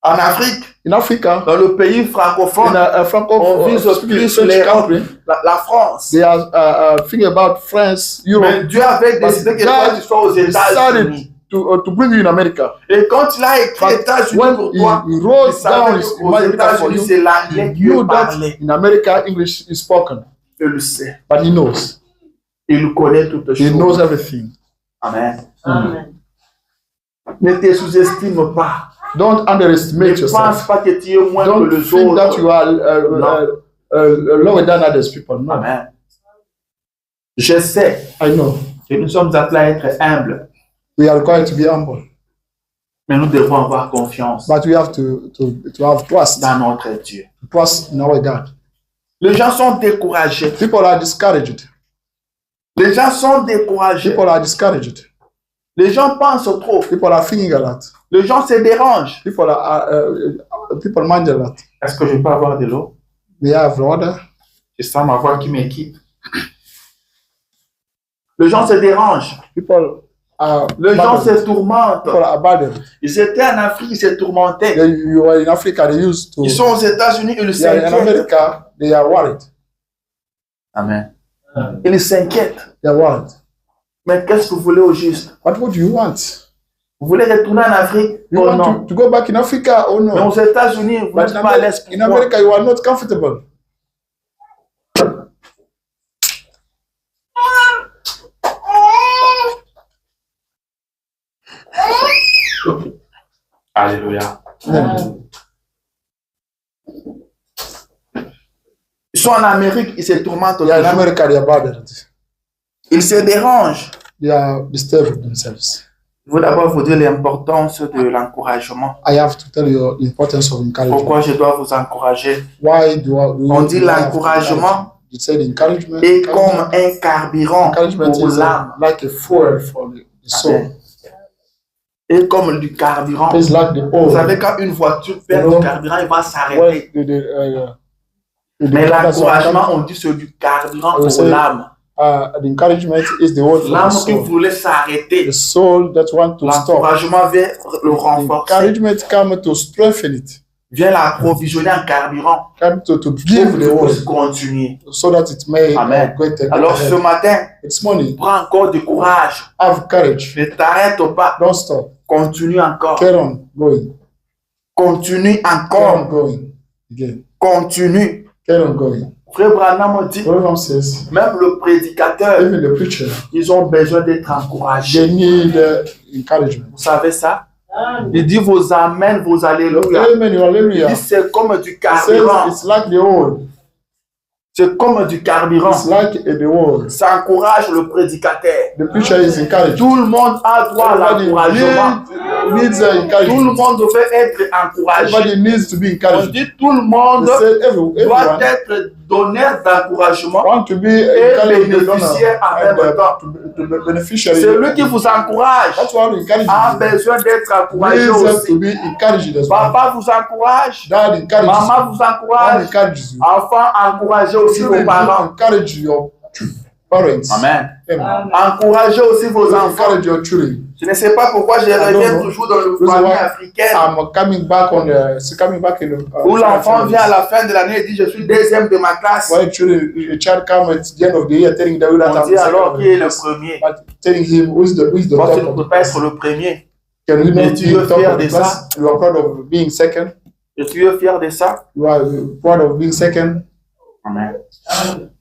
En Afrique, In Africa, dans le pays in francophone, a on francophone vise plus French l'Europe, country, la France. they are thinking about France, Mais Europe, Dieu avait décidé que toi tu sois aux États-Unis. decided to bring you in America. Et quand il a écrit But États-Unis when pour he toi, il wrote savait down his qu'aux America for États-Unis, you, c'est l'anglais he qui knew est that parlé. in America English is spoken, Il le sait. but he knows. Il connaît toutes He knows choses. everything. Amen. Amen. Ne te sous-estime pas. Don't Ne underestimate pense yourself. pas que tu es moins que Don't les think that you autres. are lower than others people. No, Amen. Je sais I know. que nous sommes appelés à être humbles, We are going to be humble, mais nous devons avoir confiance but we have to have trust. dans notre Dieu. Trust in our God. Les gens sont découragés. People are discouraged. Les gens sont découragés. People are discouraged. Les gens pensent trop. People are thinking a lot. Les gens se dérangent. People mind a lot. Est-ce que je peux avoir de l'eau? They have water. Je sens ma voix qui m'équipe. Les gens se dérangent. People are Les gens burdened. se tourmentent. People are burdened. Ils étaient en Afrique, ils se tourmentaient. You are in Africa, they used to. Ils sont aux États-Unis, ils They are in s'inquiètent. America, they are worried. Amen. Ils s'inquiètent. They are worried. Mais qu'est-ce que vous voulez au juste? What would you want? Vous voulez retourner en Afrique? You Oh want non. to go back in Africa or Mais no? aux États-Unis, vous But n'êtes pas à l'aise. in Pourquoi? America, you are not comfortable. Alléluia. Amen. Ils sont en Amérique, ils se tourmentent. They are in America, they are burdened. Ils se dérangent. They are disturbed themselves. Je veux d'abord vous dire l'importance de l'encouragement. I have to tell you the importance of encouragement. Pourquoi je dois vous encourager? Why do On dit l'encouragement You say the encouragement. est comme un carburant Encouragement pour is l'âme. like a fuel for the soul. Amen. Et comme du carburant. It's like the Vous oil. savez, quand une voiture perd You know, du carburant, il va When s'arrêter. Mais l'encouragement, on dit c'est du carburant We pour say- l'âme. the encouragement is the word for L'âme the qui soul. voulait s'arrêter. The soul that want to stop. L'encouragement vient le The renforcer, encouragement come to strengthen it. vient l'approvisionner en carburant Come to pour give the qu'il word puisse continuer. so that it may Amen. go ahead. Alors ce matin, This morning, prends encore du courage. have courage. Ne t'arrête pas. Don't stop. Continue encore. Carry on going. Continue Carry on encore. going. Again. Continue. Carry on going. Frère Branham dit, Proverbs says, même le prédicateur, even the preacher, ils ont besoin d'être encouragés. they need encouragement. Vous savez ça? Il dit vos amens, vos alléluia. Amen, Il hallelujah. dit c'est comme du It says carburant. it's like the oil. C'est comme du carburant. It's like the oil. Ça encourage le prédicateur. The preacher is encouraged. Tout le monde a droit à Everybody l'encouragement. needs Tout le encouragement. monde devait être encouragé. Everybody needs to be On encouraged. dit tout le They monde said doit everyone être donneur d'encouragement want to be et encouraged bénéficiaire en même temps. to be beneficiary. Celui qui vous encourage That's why we encourage a you. besoin d'être encouragé Needs to aussi. be encouraged as well. Papa vous encourage, Dad encourages you. maman vous Dad encourage, encourages you. enfants encouragez aussi vos Children, parents. encourage your parents. Amen. Amen. Encouragez aussi vos enfants. Encourage your children. Je ne sais pas pourquoi je reviens know. toujours dans le Reason famille why africaine I'm coming back on the coming back in the où l'enfant vient à la fin de l'année et dit je suis deuxième de ma classe. why children a child come at the end of the year telling them that On I'm dit the alors second qui est le class, premier. but telling him who is the Toi tu top ne of peux the pas class. être le premier. Can we Mais not tu be es top fier of de the class? You are proud of being second. Et tu es fier de ça? You are proud of being second. Amen.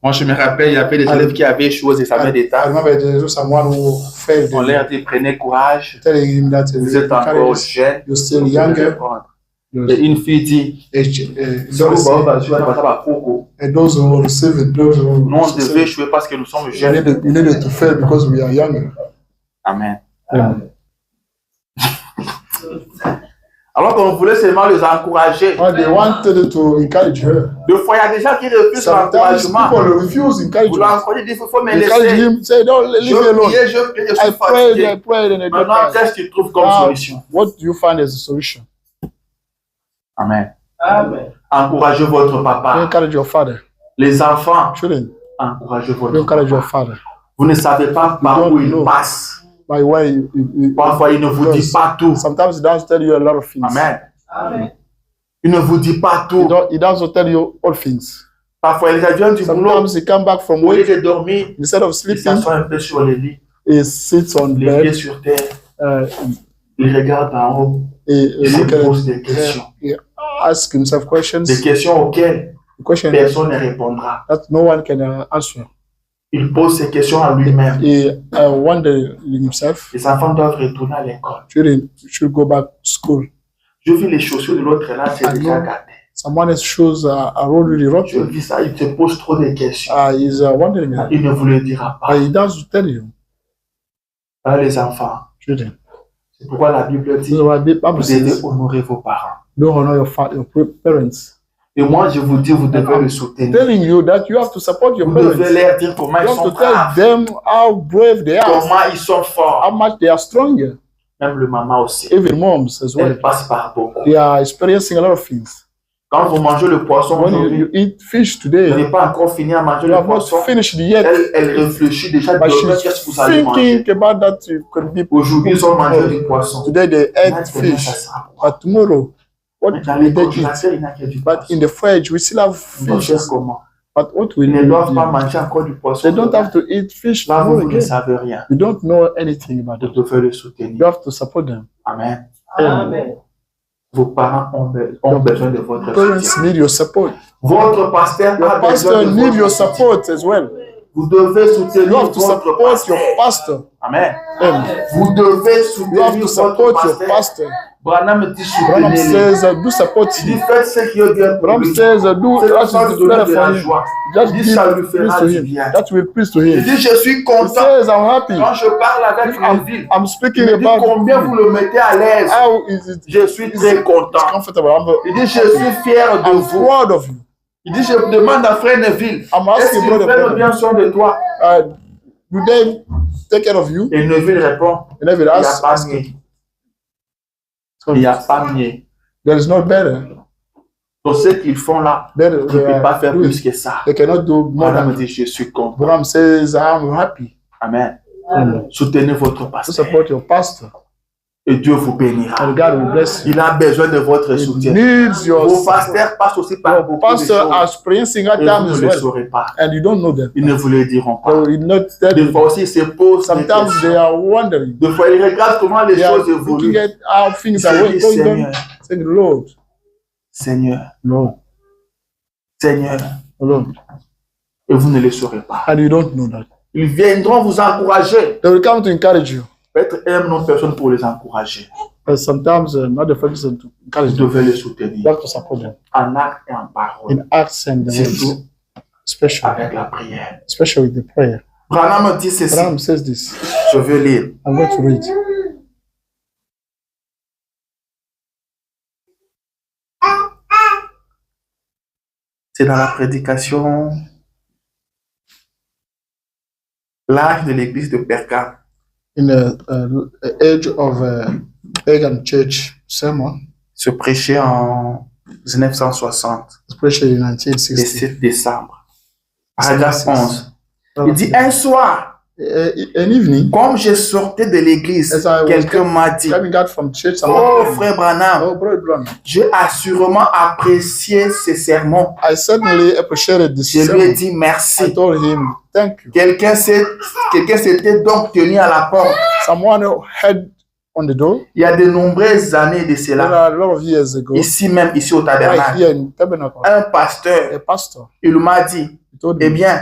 Moi je me rappelle, il y avait des élèves qui avaient échoué aux examens I d'État. remember there was someone who failed. On leur dit prenez courage, Telling him that vous êtes encore encourage, jeune. you're still vous pouvez younger. répondre. Et une fille dit, And those who receive it, those who nous on devait échouer parce que nous sommes jeunes. you needed to fail because we are younger. Amen. Amen. Alors qu'on voulait seulement les encourager. Well, they wanted to encourage her. Deux fois, il y a des gens qui refusent Sometimes l'encouragement. people refuse Vous encouragement. l'encouragez, il faut me Encourage laisser. him, say, don't leave me alone. Je prie, je I suis prayed, fatigué. and I did Maintenant, not. qu'est-ce que tu trouves comme Now, solution? what do you find as a solution? Amen. Amen. Encouragez votre You papa. encourage your father. Les enfants, Children, encouragez you votre encourage your papa. father. Vous ne savez pas par don't où il know. passe. By way, Parfois, il ne vous dit pas tout. sometimes he doesn't tell you a lot of things. Amen. Amen. Il ne vous dit pas tout. He doesn't tell you all things. Parfois, il vient du boulot. Sometimes he come back from Au lieu work, de dormir, instead of il sleeping, s'assoit un peu sur le lit, he sits on les pieds bed, sur terre, uh, il regarde en haut, he il look se at pose des questions. he ask himself questions, Des questions auxquelles questions personne ne répondra. that no one can answer. Il pose ces questions à lui-même. He wonder himself, Les enfants doivent retourner à l'école. children should go back to school. Je vis les chaussures de l'autre là, c'est déjà gâté. Someone else's shoes are already Je rotten. vis ça, il te pose trop de questions. He's wondering, Il ne vous le dira but pas. he doesn't tell you, Alors, les enfants, children. c'est pourquoi la Bible dit So the Bible vous devez says, honorer vos parents. don't honor your parents. Et moi, je vous dis, vous devez le soutenir. telling you that you have to support your Vous devez parents. leur dire comment You ils have sont to tell braves, them how brave they are, comment ils sont how forts. much they are stronger. Même le maman aussi. Even moms as well. Elle passe par beaucoup. They are experiencing a lot of things. Quand vous mangez le poisson When aujourd'hui, you eat fish vous today, n'avez pas encore fini à manger you le have not poisson. finished yet, Elle réfléchit déjà but demain she's qu'est-ce que vous allez manger. thinking about that you could be. Aujourd'hui, ils ont mangé du poisson. Today they Demain, ate ça fish, sera quoi? but tomorrow, what Mais dans will les they eat? congélateurs, il n'y a que du But in poisson. the fridge, we still have Ils vont fish. faire comment? But what Ils will ne we doivent pas do? manger encore du poisson. They don't have to eat fish Là, tomorrow vous ne again. savez rien. You don't know anything about Vous it. devez le You soutenir. have to support them. Amen. Amen. Vos parents ont besoin de votre Parents soutien. need your support. Votre pasteur Your a besoin pastor de need your votre soutien. support as well. Vous devez You soutenir have to votre support pasteur. your pastor. Amen. Amen. Vous devez You have soutenir to votre support your pasteur. pastor. Branham dit Branham soutenez-le. says, do support Il dit him. faites ce qui est bien pour Branham lui. says, do C'est what ça is qui better de for la him. joie. Just Il dit give ça lui please fera to du him. bien. That will please to Il him. dit je suis He content says, I'm happy. quand je parle avec une ville. I'm speaking Il dit about combien vous le mettez à l'aise. how is it Je suis très content. comfortable. Il dit je suis fier de I'm vous. proud of you. Il dit je demande à frère Neville. I'm Est-ce asking qu'il brother fait Branham, bien soin de toi? do they take care of you? Et Neville répond And David il n'y a asks, pas mieux. Il n'y a pas mieux. there is not better. Pour ce qu'ils font là, They, je ne peux pas faire plus que ça. they cannot do more Branham than dit je suis content. Branham says, I'm happy. Amen. Amen. Soutenez votre To pasteur. support your pastor. Et Dieu vous bénira. And God will bless you. Il a besoin de votre He soutien. needs your Vos support. pasteurs passent aussi par Your beaucoup de pastor are choses. experiencing hard Et times vous as ne le well. saurez pas. And you don't know them. Ils ne vous le diront They pas. will not tell Des you. fois aussi, ils se posent des Sometimes they questions. are wondering. Des fois, ils regardent comment les They are choses looking évoluent. at how things are Ils disent, going on. Seigneur, Saying, Lord, Seigneur, Lord, Seigneur. Lord. Et vous ne le saurez pas. And you don't know that. Ils viendront vous encourager. They will come to encourage you. Peut-être elles n'ont personne pour les encourager. But sometimes not the first person to encourage Vous them. devez les You soutenir. have to support them. En acte et en parole. In acts and the words. Surtout Especially, avec la prière. especially with the prayer. Branham dit ceci. Branham says this. Je veux lire. I'm going to read. C'est dans la prédication. L'âge de l'église de Perga. In the age of pagan church sermon, Se prêchait en 1960, especially in le 1960. 7 décembre. Paragraphe 11. Il dit, An un soir, evening, comme je sortais de l'église, as I was quelqu'un m'a dit, coming out from church, oh frère Branham, oh, Brother Branham, j'ai assurément apprécié ce sermon. I certainly appreciated this Je lui ai sermon. dit I merci. told him, thank you. Quelqu'un s'était donc tenu à la porte. Someone had on the door. Il y a de nombreuses années de There cela, are a lot of years ago, ici même, ici au right tabernacle. here in Tabernacle, Un pasteur, a pastor, il m'a dit, he told eh me, bien,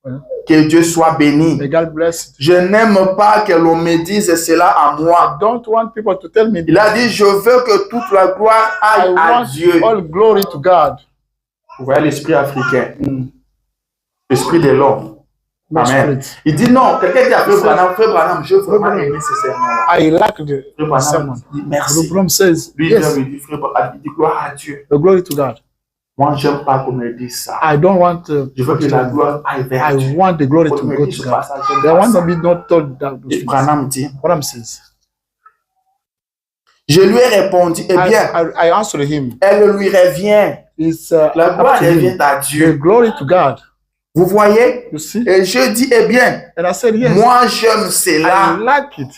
Ouais. que Dieu soit béni. may God bless you. Je n'aime pas que l'on me dise cela à I moi. don't want people to tell me Il a dit, je veux que toute la gloire I aille à want Dieu. all glory to God. Vous voyez l'esprit africain, l'esprit de l'homme. My Amen. spirit. Il dit non, quelqu'un dit à Frère Branham, je veux vraiment Branham. aimer ce sermon-là. I like the Frère Branham sermon. dit Brother merci. Branham says, Lui, il yes, vient me dire, Frère Branham, il dit gloire à Dieu. the glory to God. Moi, j'aime pas qu'on me dise ça. I don't want Je veux que la gloire aille vers I Dieu. want the glory Qu'on to me go dise to ce God. passage, j'aime I pas want ça. to be not told that. Et Branham dit, Branham says. je lui ai répondu, eh bien, I answered him. elle lui revient. It's La gloire up to him. revient à The Dieu. glory to God. Vous voyez? You see? Et je dis, eh bien, And I said, yes, moi j'aime cela. I like it.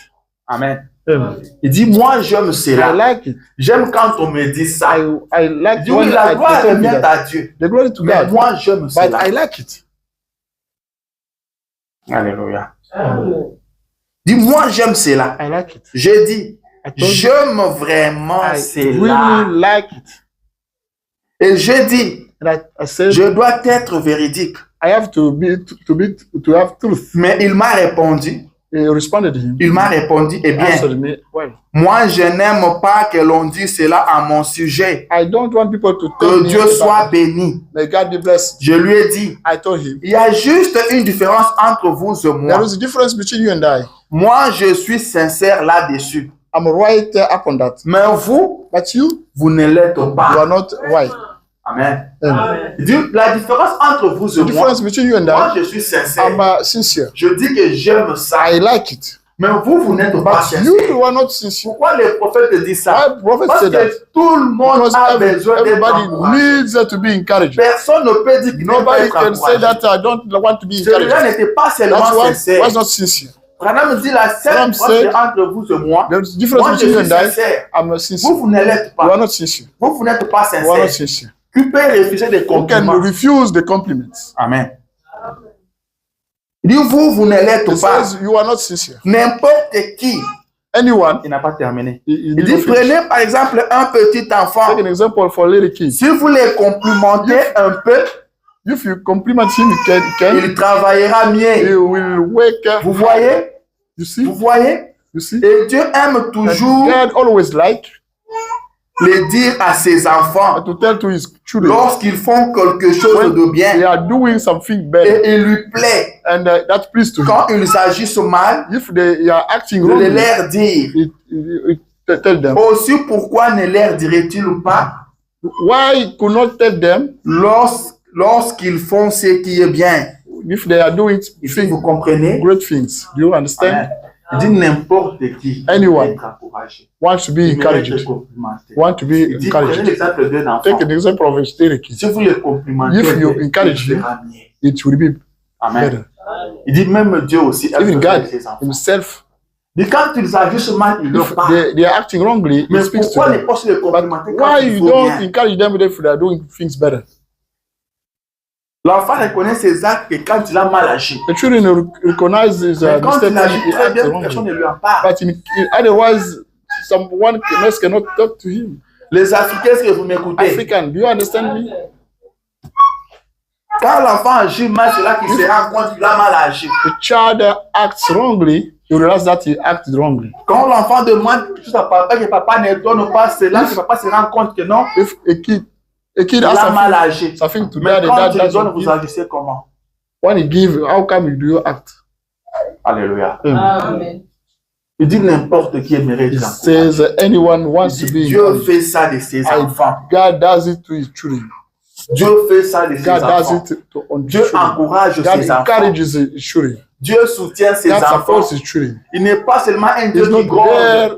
Amen. Amen. Il dit, moi j'aime I cela. like it. J'aime quand on me dit ça. I like Il dit, oui, la gloire revient à Dieu. the glory to Mais God. moi j'aime But cela. I like it. Alléluia. Amen. Dis, moi j'aime cela. I like it. Je dis, I told you, j'aime vraiment I cela. really like it. Et je dis, And I said, je dois être véridique. I have to have truth. Mais il m'a répondu, He responded to him. il m'a répondu, eh bien, Answered me, well, moi je n'aime pas que l'on dise cela à mon sujet. I don't want people to tell Que me Dieu about soit it. béni. May God be blessed. Je lui ai dit, I told him, il y a juste une différence entre vous et there moi. is a difference between you and I. Moi, je suis sincère là-dessus. I'm right up on that. Mais vous, But you vous ne l'êtes are pas. not right. Amen. Amen. Il dit, la différence entre vous The et moi, difference between you and moi I, je suis sincère. I'm sincere. Je dis que j'aime ça. I like it. Mais vous, vous n'êtes pas But you sincère. are not sincere. Pourquoi les prophètes te disent ça? Why prophet Parce said that? que tout le monde Because a besoin d'être everybody encouragé. needs to be encouraged. Personne ne peut dire qu'il n'est pas Nobody être can say encouragé. that I don't want to be Celui-là encouraged. n'était pas seulement That's why sincère. was not sincere. Branham dit la seule Branham différence said, entre vous et moi, There's a difference moi je between you suis and I. sincère. I'm not Vous, sincere. vous ne l'êtes You are pas. not sincere. Vous, vous n'êtes pas You are not sincère. sincere. Tu peux refuser des Who can compliments. refuse the compliments? Amen. Il dit vous, vous ne l'êtes It pas. says you are not sincere. N'importe qui. Anyone, Il n'a pas terminé. he Il didn't dit finish. prenez par exemple un petit enfant. Take an example for little kids. Si vous les complimentez un peu, If you compliment him, il travaillera he mieux. will wake up. Vous voyez? You see? Vous voyez? You see? Et Dieu aime And toujours God always like le dire à ses enfants to tell to his children lorsqu'ils font quelque chose when de they bien are doing something better, et il lui plaît. and that please to him. Quand ils agissent mal, If they are acting de wrongly, leur dire. tell them. Aussi, pourquoi ne leur dirait-il pas Why could not tell them lorsqu'ils font ce qui est bien? if they are doing Ici, vous comprenez? great things? Do you understand? Amen. Il dit n'importe qui Anyone. être encouragé. Want to be Il mérite encouraged. d'être complimenté. Want to be Il dit prenez encouraged. l'exemple d'un enfant. Take an example of a little kid. Si vous le complimentez, If you il encourage him, fera mieux. it will be Amen. better. Il dit même Dieu aussi aime Even avec God ses enfants. himself, Mais quand ils agissent mal, il leur if parle. they are acting wrongly, he Mais speaks to pourquoi ne them. pas se les But complimenter quand why il you faut don't bien? encourage them if they are doing things better? L'enfant reconnaît ses actes et quand il a mal agi. The children recognize his Mais quand mistake il agit and he très acts bien, personne wrongly. ne lui en parle. But otherwise, someone else cannot talk to him. Les Africains, est-ce que vous m'écoutez? African, do you understand me? Quand l'enfant agit mal, c'est là qu'il se rend compte qu'il a mal agi. The child acts wrongly, you realize that he acted wrongly. Quand l'enfant demande quelque chose à papa, que papa ne donne pas, c'est là que papa se rend compte que non, If a kid il has a mal something, agi. something to Mais that, quand that il donne, doesn't vous give, agissez comment? when he give, how come you do act? Alléluia. Amen. Il dit n'importe qui aimerait He être encouragé. says anyone Il wants to dit be Dieu encouraged. fait ça de ses enfants. God does it to his children. Dieu fait ça de ses God does enfants. it on Dieu his children. encourage God ses enfants. encourages his children. Dieu soutient ses God enfants. supports his children. Il n'est pas seulement un Dieu He's not qui gronde. there,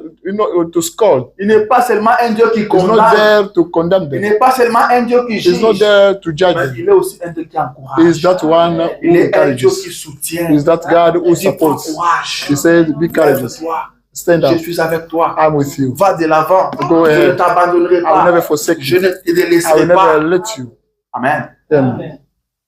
to scold. Il n'est pas seulement un Dieu qui He's not condamne. there to condemn Il them. n'est pas seulement un Dieu qui He's not juge. there to judge Mais them. il est aussi un Dieu qui He encourage. is that one who Il est un Dieu qui encourages. soutient. He is that God who Il dit, prends supports. courage. He said, be courageous. Lève-toi. Stand Je up. suis avec toi. I'm with you. Va de l'avant. Go Je ne ahead. t'abandonnerai I will pas. never forsake Je you. ne te I will délaisserai never pas. let you. Amen. Amen.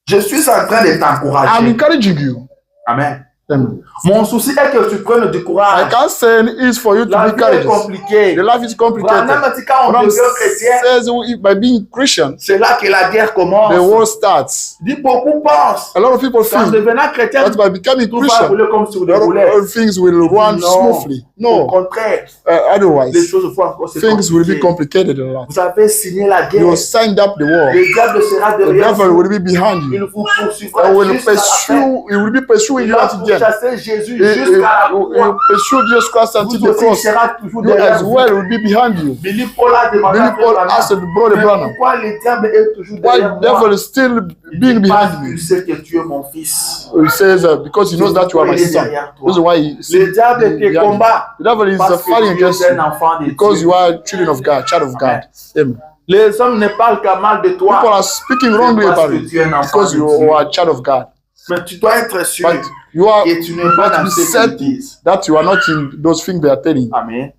Je suis en train de I'm t'encourager. encouraging you. Amen. Amen. Mon souci est que tu prennes du My courage. concern is for you to La be vie est courageous. compliquée. The life is complicated. Branham dit quand on Branham devient chrétien, says by being Christian, c'est là que la guerre the commence. war starts. Dit beaucoup pensent A lot of people qu'en think devenant chrétien, that by becoming tout va Christian, rouler comme sur a des lot roulettes. of things will run Non. smoothly. Au No, contraire, les otherwise, choses vont encore se things will be compliquer. complicated a lot. Vous avez signé la guerre. You signed up the war. Le diable sera The derrière devil vous. will be behind Il you. vous poursuivra And will jusqu'à la fin. he will be pursuing Il you va until the end. pourchasser Jésus He jusqu'à la will croix. pursue Jesus Christ until Vous the aussi, il cross. sera toujours You derrière as vous. well will be behind you. Billy Paul a demandé Billy à Paul Branham, asked Brother mais Branham, pourquoi le diable est toujours why derrière the devil moi? is still Il being dit, parce behind me? qu'il sait que tu es mon fils. He says, because he knows that you are my Il est son. derrière toi. This is why he Le diable te behind you. combat The devil is parce fighting que tu against es un you enfant de because Dieu. you are children of God, child of God. Amen. Les hommes ne parlent qu'à mal de People toi are speaking wrongly parce about que you tu es un enfant because de you Dieu. are a child of God. Mais tu dois être sûr But you are que tu n'es pas to dans be ce qu'ils certain disent. that you are not in those things they are telling you. Amen.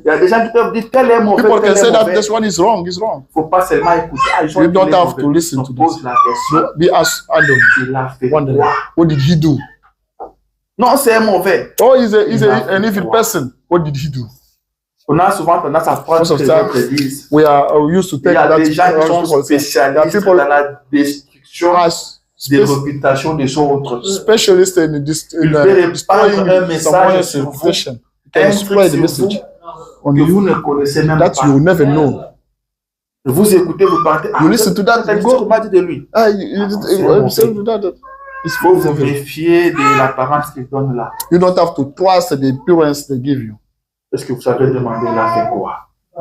Il y a des gens qui peuvent dire tel est mauvais, People can tel say est that mauvais. this one is wrong, is wrong. Il ne faut pas seulement écouter. Ah, ils ont You dit don't qu'il est have to mauvais. listen On to pose this. la question. So be asked Il a fait wondering, quoi? what did he do? Non, c'est mauvais. Oh, he's an evil person. What did he do? On a souvent tendance à prendre Most ce of que the les time, autres disent. we are used to Il take y a that. des gens qui sont There are spécialistes people dans la destruction as des réputations des autres. specialists in Il peut destroying répandre un message someone's sur vous, reputation. un Can truc spread the sur message on que vous you ne connaissez même that pas. you will never know. Vous écoutez, vous partez. You listen to that, c'est you ce go. qu'on m'a dit de lui. Ah, Il faut vous méfier de l'apparence qu'il donne là. You don't have to trust the appearance they give you. Est-ce que vous savez demander, il a fait quoi?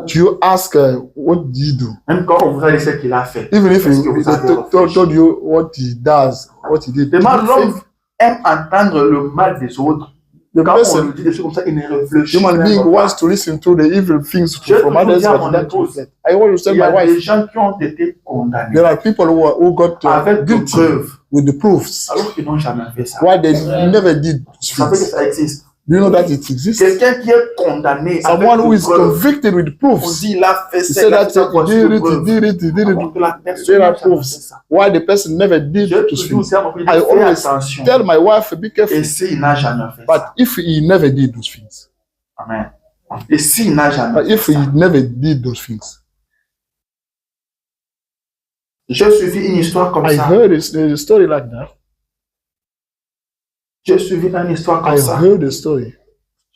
Do you ask what did he do? Même quand on vous a dit ce qu'il a fait. Even if Est-ce que vous avez réfléchi? told you what he does, what he did. Tellement l'homme aime entendre le mal des autres. The Quand on person, lui dit des choses comme ça, il ne réfléchit human même being pas. wants to listen to the evil things Je from toujours others, dis à but mon not épouse, reflect. I always tell Il y my a des wife, gens qui ont été condamnés there are people who got avec des guilty preuves, with the proofs, alors qu'ils n'ont jamais fait ça. why they never did Vous savez que things. ça existe. Do you know that it exists? Quelqu'un qui est condamné Someone who avec is des preuves, convicted with on proofs. dit il a fait He ça, said il a that fait ça, he voici did les it, he preuves. did it, he did Alors it. que la personne There n'a are jamais fait proofs. ça. Why the person never did Je those toujours things. dis à mon fils, I fais always attention. tell my wife, be careful. Et s'il n'a jamais fait But ça. if he never did those things, Amen. Et s'il n'a jamais but fait if ça. he never did those things, J'ai suivi une histoire comme I ça. heard a story like that. J'ai suivi une histoire comme I ça. heard a story.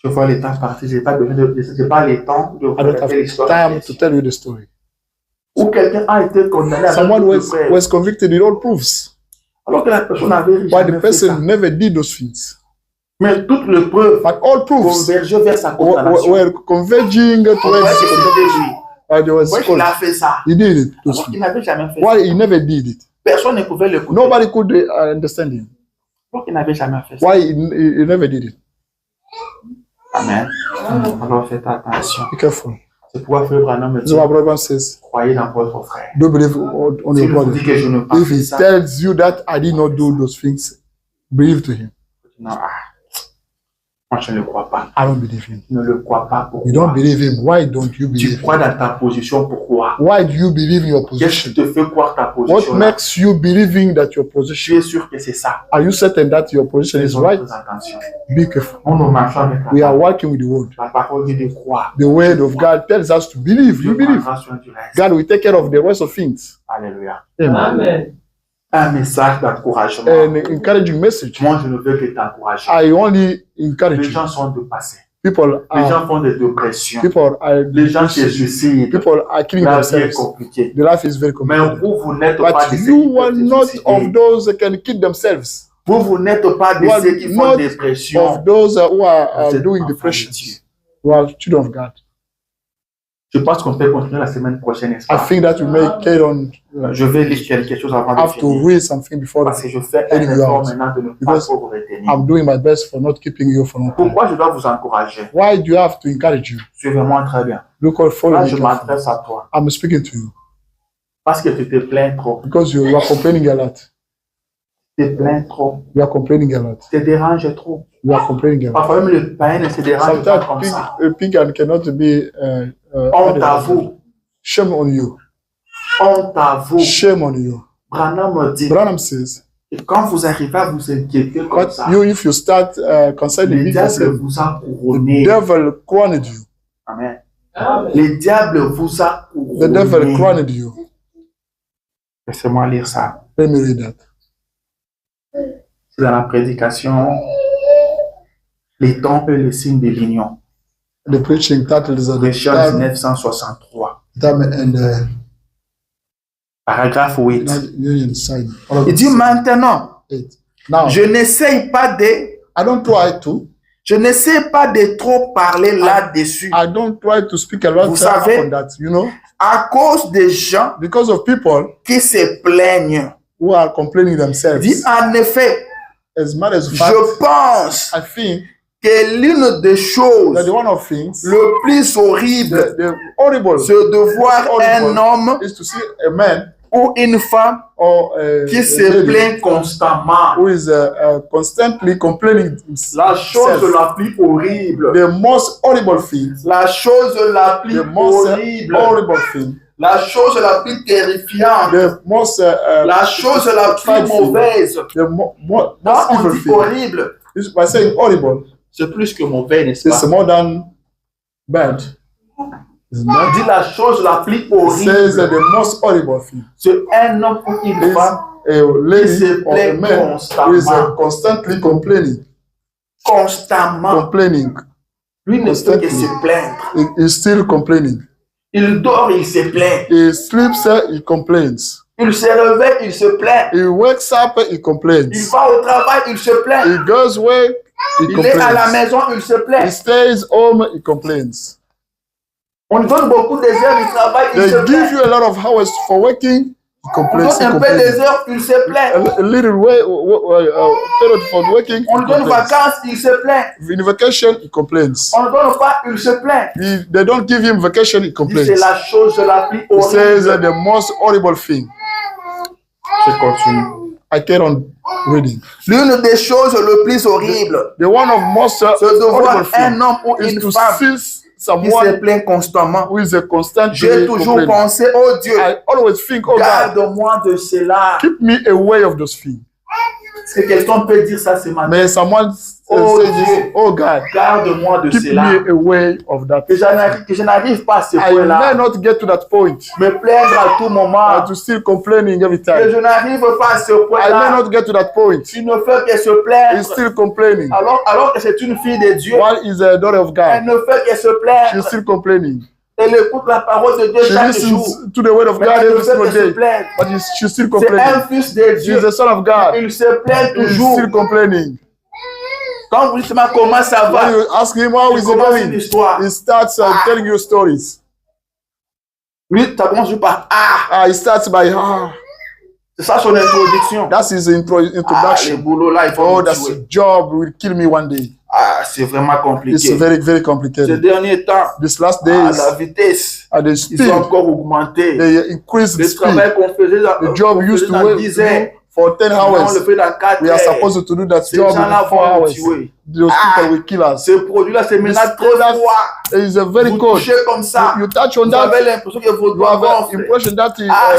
Je vois les temps partir, j'ai pas besoin j'ai pas le temps de vous I don't have raconter l'histoire. time to tell you the story. Où quelqu'un a été condamné avec Someone toutes les preuves, was convicted with all proofs, alors que la personne n'avait why jamais the fait ça. person never did those things. Mais toutes les preuves But all proofs convergeaient vers sa condamnation. were converging On voit towards que c'était lui. there was On voit qu'il a called. fait ça. He did it. Those Alors qu'il things. n'avait jamais fait ça. Why he never did it? Personne ne pouvait l'écouter. Nobody could understand him. Alors qu'il n'avait jamais fait ça. Why he never did it? Amen. Alors faites attention. Be careful. C'est pourquoi Frère Branham me dit, So my brother says, croyez dans votre frère. don't believe on S'il your vous dit brother. que je ne pas If fait he ça, tells you that I did not do those things, believe to him. non, moi je ne le crois pas. I don't believe him. Je ne le crois pas. You don't Pourquoi? believe him. Why don't you Tu believe crois him? dans ta position, pourquoi? Why do you believe in your Qu'est-ce position? qui te fait croire ta What position? makes you believing that your Tu position? es sûr que c'est ça. Are you certain that your position is Faisons right? très attention. Be careful. On nous marche avec We la are parole. working with the word. La parole dit de croire. The word of God tells us to believe. Dieu You believe. prendra soin du reste. God will take care of the rest of things. Alléluia. Amen. Amen. Un message d'encouragement. An encouraging message. Moi, je ne veux que t'encourager. I only encourage Les you. gens sont dépassés. People Les are gens font des dépressions. are Les gens se suicident. people are killing La vie est themselves. compliquée. The life is very Mais complicated. vous n'êtes pas But de ceux qui you are peuvent se not suicider. of those that can kill themselves. Vous n'êtes pas de You are ceux qui font not dépression. Of those who are Vous êtes doing enfants de depressions. Dieu. Who are children of God. Je pense qu'on peut continuer la semaine prochaine, n'est-ce I pas? think that we may carry on. Je vais lire quelque chose avant de Have to finir. read something before Parce que je fais un Getting you effort out. maintenant de ne pas Because trop vous retenir. I'm doing my best for not keeping you for long time. Pourquoi je dois vous encourager? Why do you have to encourage you? Suivez-moi très bien. Look out for Là, me. je carefully. m'adresse à toi. I'm speaking to you Parce que tu te plains trop. because you are complaining a lot. Tu te plains trop. You are complaining a lot. Tu te déranges trop. You are complaining a lot. Parfois même le pain ne se dérange pas comme Sometimes ça. pig cannot be. Honte à vous. Shame on you. Honte à vous. Shame on you. Branham me dit Branham says, que quand vous arrivez à vous inquiéter comme but ça, you, if you start concerning le me, diable vous a the couronné. devil crowned you. Amen. Amen. Le diable vous a The devil couronné. crowned you. Laissez-moi lire ça. Let me read that. C'est dans la prédication, les temps et les signes de l'union. The preaching title is Richard the 1963. time and Paragraphe 8. Union sign. Il dit maintenant, Now, je n'essaye pas de, I don't try to. je n'essaie pas de trop parler là-dessus. I don't try to speak a lot Vous savez- on that, you know, À cause des gens because of people qui se plaignent. who are complaining Il dit themselves. en effet, As matter of fact, je pense I think que l'une des that choses the one of things, le plus horrible, the horrible c'est de voir un homme is to see a man ou une femme or a qui se lady plaint constamment. who is constantly complaining La chose himself. la plus horrible, The most horrible thing, la chose la plus the most horrible, horrible thing, la chose la plus terrifiante, the most la chose la plus frightful, mauvaise. the most Quand on evil dit thing. horrible, Is by saying horrible, c'est plus que mauvais, n'est-ce it's pas? more than bad. It's On not. dit la chose la plus It says that horrible. the most horrible thing C'est un homme ou une is femme a qui lady se or a plaint man who is constamment. constantly complaining, Constamment. complaining. Lui ne peut que Constantly. se plaindre. He is still complaining. Il dort, il se plaint. He sleeps, he complains. Il se réveille, il se plaint. He wakes up, he Il complains. va au travail, il se plaint. He goes away, he Il est à la complains. maison, il se He plaint. stays home, he complains. On donne beaucoup des heures du travail, il They se give plaint. you a lot of hours for working. He On complains. donne un peu des heures, il se plaint. A little period for working. On He donne complains. vacances, il se plaint. In vacation, he complains. On ne donne pas, il se plaint. They don't give him vacation. He Il dit, complains. c'est la chose la plus He says horrible. the most horrible thing. Je continue. I carry on reading. L'une des choses les plus horribles, The one of most c'est de voir horrible un thing homme ou is une to femme see qui se someone plaint constamment. who is a constant J'ai toujours complainer. pensé, oh Dieu, I always think, oh God, garde-moi de cela. keep me away of those things. Est-ce que quelqu'un peut dire ça ce matin? May someone Oh say this, Dieu. oh God, Garde-moi de keep cela. me away of that. Que je n'arrive pas à ce I may point-là. not get to that point. Me plaindre à tout moment. To still complaining every Que time. je n'arrive pas à ce I may point-là. not get to that point. Tu ne fais que se He's plaindre. still complaining. Alors que c'est une fille de Dieu. While he's a daughter of Elle God, ne fait que se she's plaindre. still complaining. Elle écoute la parole de Dieu She chaque jour. listens to the word of Mais God elle ne every fait single que se day, plaindre. but she's still C'est un complaining. fils de She's Dieu. the son of God. Il se plaint He's toujours. still complaining. Quand vous dites comment ça When va, you ask him how il is he commence une going, histoire. he starts telling you stories. Lui, ça commence par ah. He starts by, C'est ça son introduction. that's his Les introduction. boulots là, il faut Oh, me that's tuer. a job will kill me one day. Ah, c'est vraiment It's compliqué. very, very Ces complicated. derniers temps, These last à days, la vitesse, at the ils speed, ont encore augmenté. they increase the Le speed. travail qu'on faisait The job used to dans wait 10 heures, for 10 on hours. le fait dans 4 We are heures. supposed to do that Ces job gens-là in 4 vont nous hours. tuer. Those people will kill us. Ce produit-là, c'est maintenant This très product froid. is a very Vous cold. touchez comme ça. You touch on Vous that, avez l'impression que vos you doigts have an gonflent. impression that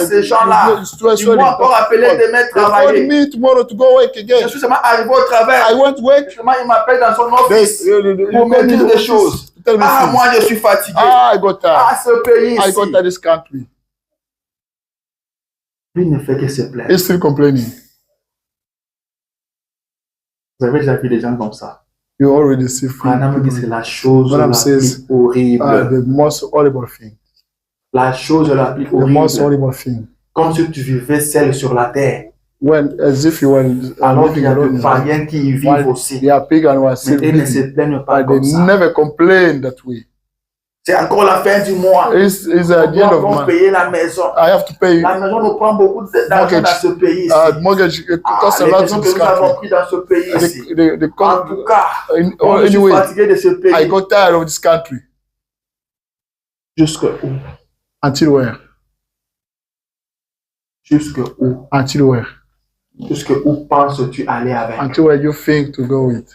Ces gens-là, ils m'ont encore appelé demain They called travailler. me tomorrow to go work Je again. suis seulement arrivé au travail. I went to work. Justement, il m'appelle dans son office You pour me called me dire to des office choses. to tell me Ah, things. moi, je suis fatigué. I got tired. Ah, ce pays I got ici. tired this country. Lui ne fait que se plaindre. He's still complaining. Vous avez déjà vu des gens comme ça. You already see Branham dit c'est la chose Branham la says, plus horrible. the most horrible thing. La chose la plus The most horrible. horrible thing. Comme si tu vivais seul sur la terre. When, as if you were Alors qu'il living y a alone. des in life. païens qui y vivent While aussi. they are pagan were Mais still ils ne se living. plaignent pas But they comme ça. never complain that way. C'est encore la fin du mois. It's On at the end doit of encore month. payer la maison. I have to pay La maison nous prend beaucoup d'argent Mortgage. dans ce pays ici. Mortgage. It costs a Les lot maisons in que this nous avons country. prises dans ce pays ici. The En tout cas, moi, je suis anyway, fatigué de ce I pays. got tired of this country. Jusque où? Until where? Jusque où? Until where? Jusque où penses-tu aller avec? Until where you think to go with?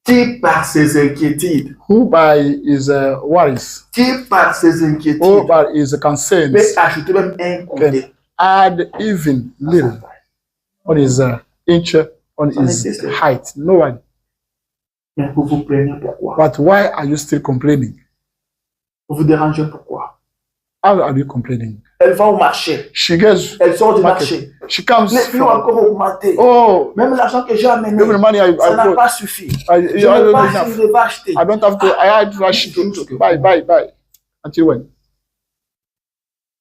Qui par ses inquiétudes, Who by his worries, qui par ses who inquiétudes by his concerns peut ajouter même un côté. add even little on his inch, on his height? No one. Mais vous vous plaignez pourquoi? But why are you still complaining? Vous vous dérangez pourquoi? How are you complaining? Elle va au marché. She gets Elle sort du market. marché. She comes Les prix ont from, encore augmenté. oh, Même l'argent que j'ai amené, even the money ça n'a got, pas suffi. I Je ne sais don't pas enough. si je vais acheter. I don't have to. I had to rush to buy. Until when?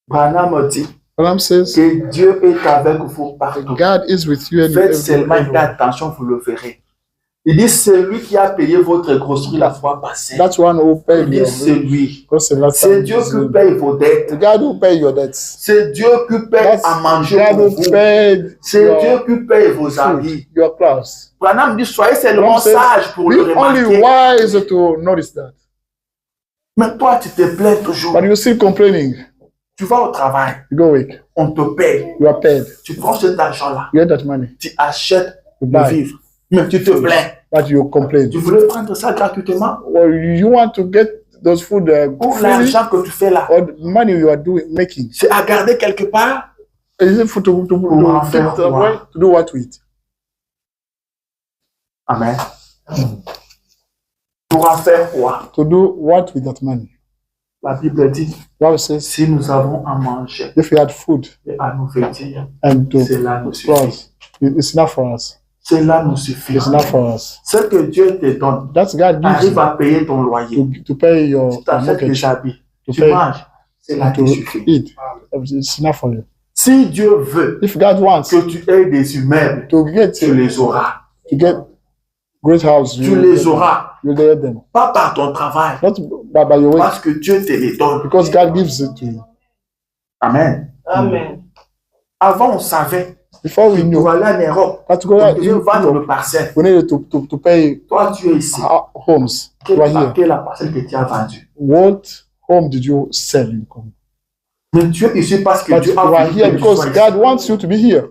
Branham dit Branham says, que Dieu est avec vous partout. God is with you and Faites seulement everywhere. attention, vous le verrez. Il dit, c'est lui qui a payé votre grosserie la fois passée. That's one who Il paid dit, your c'est lui. because the last C'est time Dieu is qui paye vos dettes. the God who paid your debts. C'est Dieu qui paye That's à manger God pour who vous. paid C'est Dieu your qui paye vos food, habits. your clothes. Branham dit, soyez seulement Branham says, sage pour le Be only remarquer. wise to notice that. Mais toi, tu te plains toujours. But you're still complaining. Tu vas au travail, You go work. on te paye. You are paid. Tu prends cet argent-là, You get that money. tu achètes You le buy. vivre. Mais tu te plains. But you complain. Tu voulais prendre ça gratuitement Well, you want to get those food ou freely, l'argent que tu fais là, or the money you are making. c'est à garder quelque part. Is it for to en faire keep it quoi? away? To do what with? Amen. Pour en faire quoi? To do what with that money? La Bible dit, Bible says, si nous avons à manger if we had food et à nous vêtir, and to cela nous clothes, suffit. it's enough for us. Cela nous suffit. It's enough for us. Ce que Dieu te donne, That's God gives arrive you à payer ton loyer. to pay your Tu t'achètes mortgage, des habits, to tu pay, manges, cela te to suffit. eat. It's enough for you. Si Dieu veut If God wants que tu aies des immeubles, to get tu les auras. to get great house. Tu les auras. You'll get them. Pas par ton travail. Not by your way, Parce que Dieu te les donne. because God gives it to you. Amen. Amen. Avant, on savait. Before we Nous knew allons en Europe. that to go On out devait in vendre le Europe, parcelle. we needed to pay Toi, tu es ici. homes. You are here. Quelle est la parcelle que tu as vendue? What home did you sell in Congo? Mais tu es ici parce que But Dieu you a are voulu here que tu because sois ici. God wants you to be here.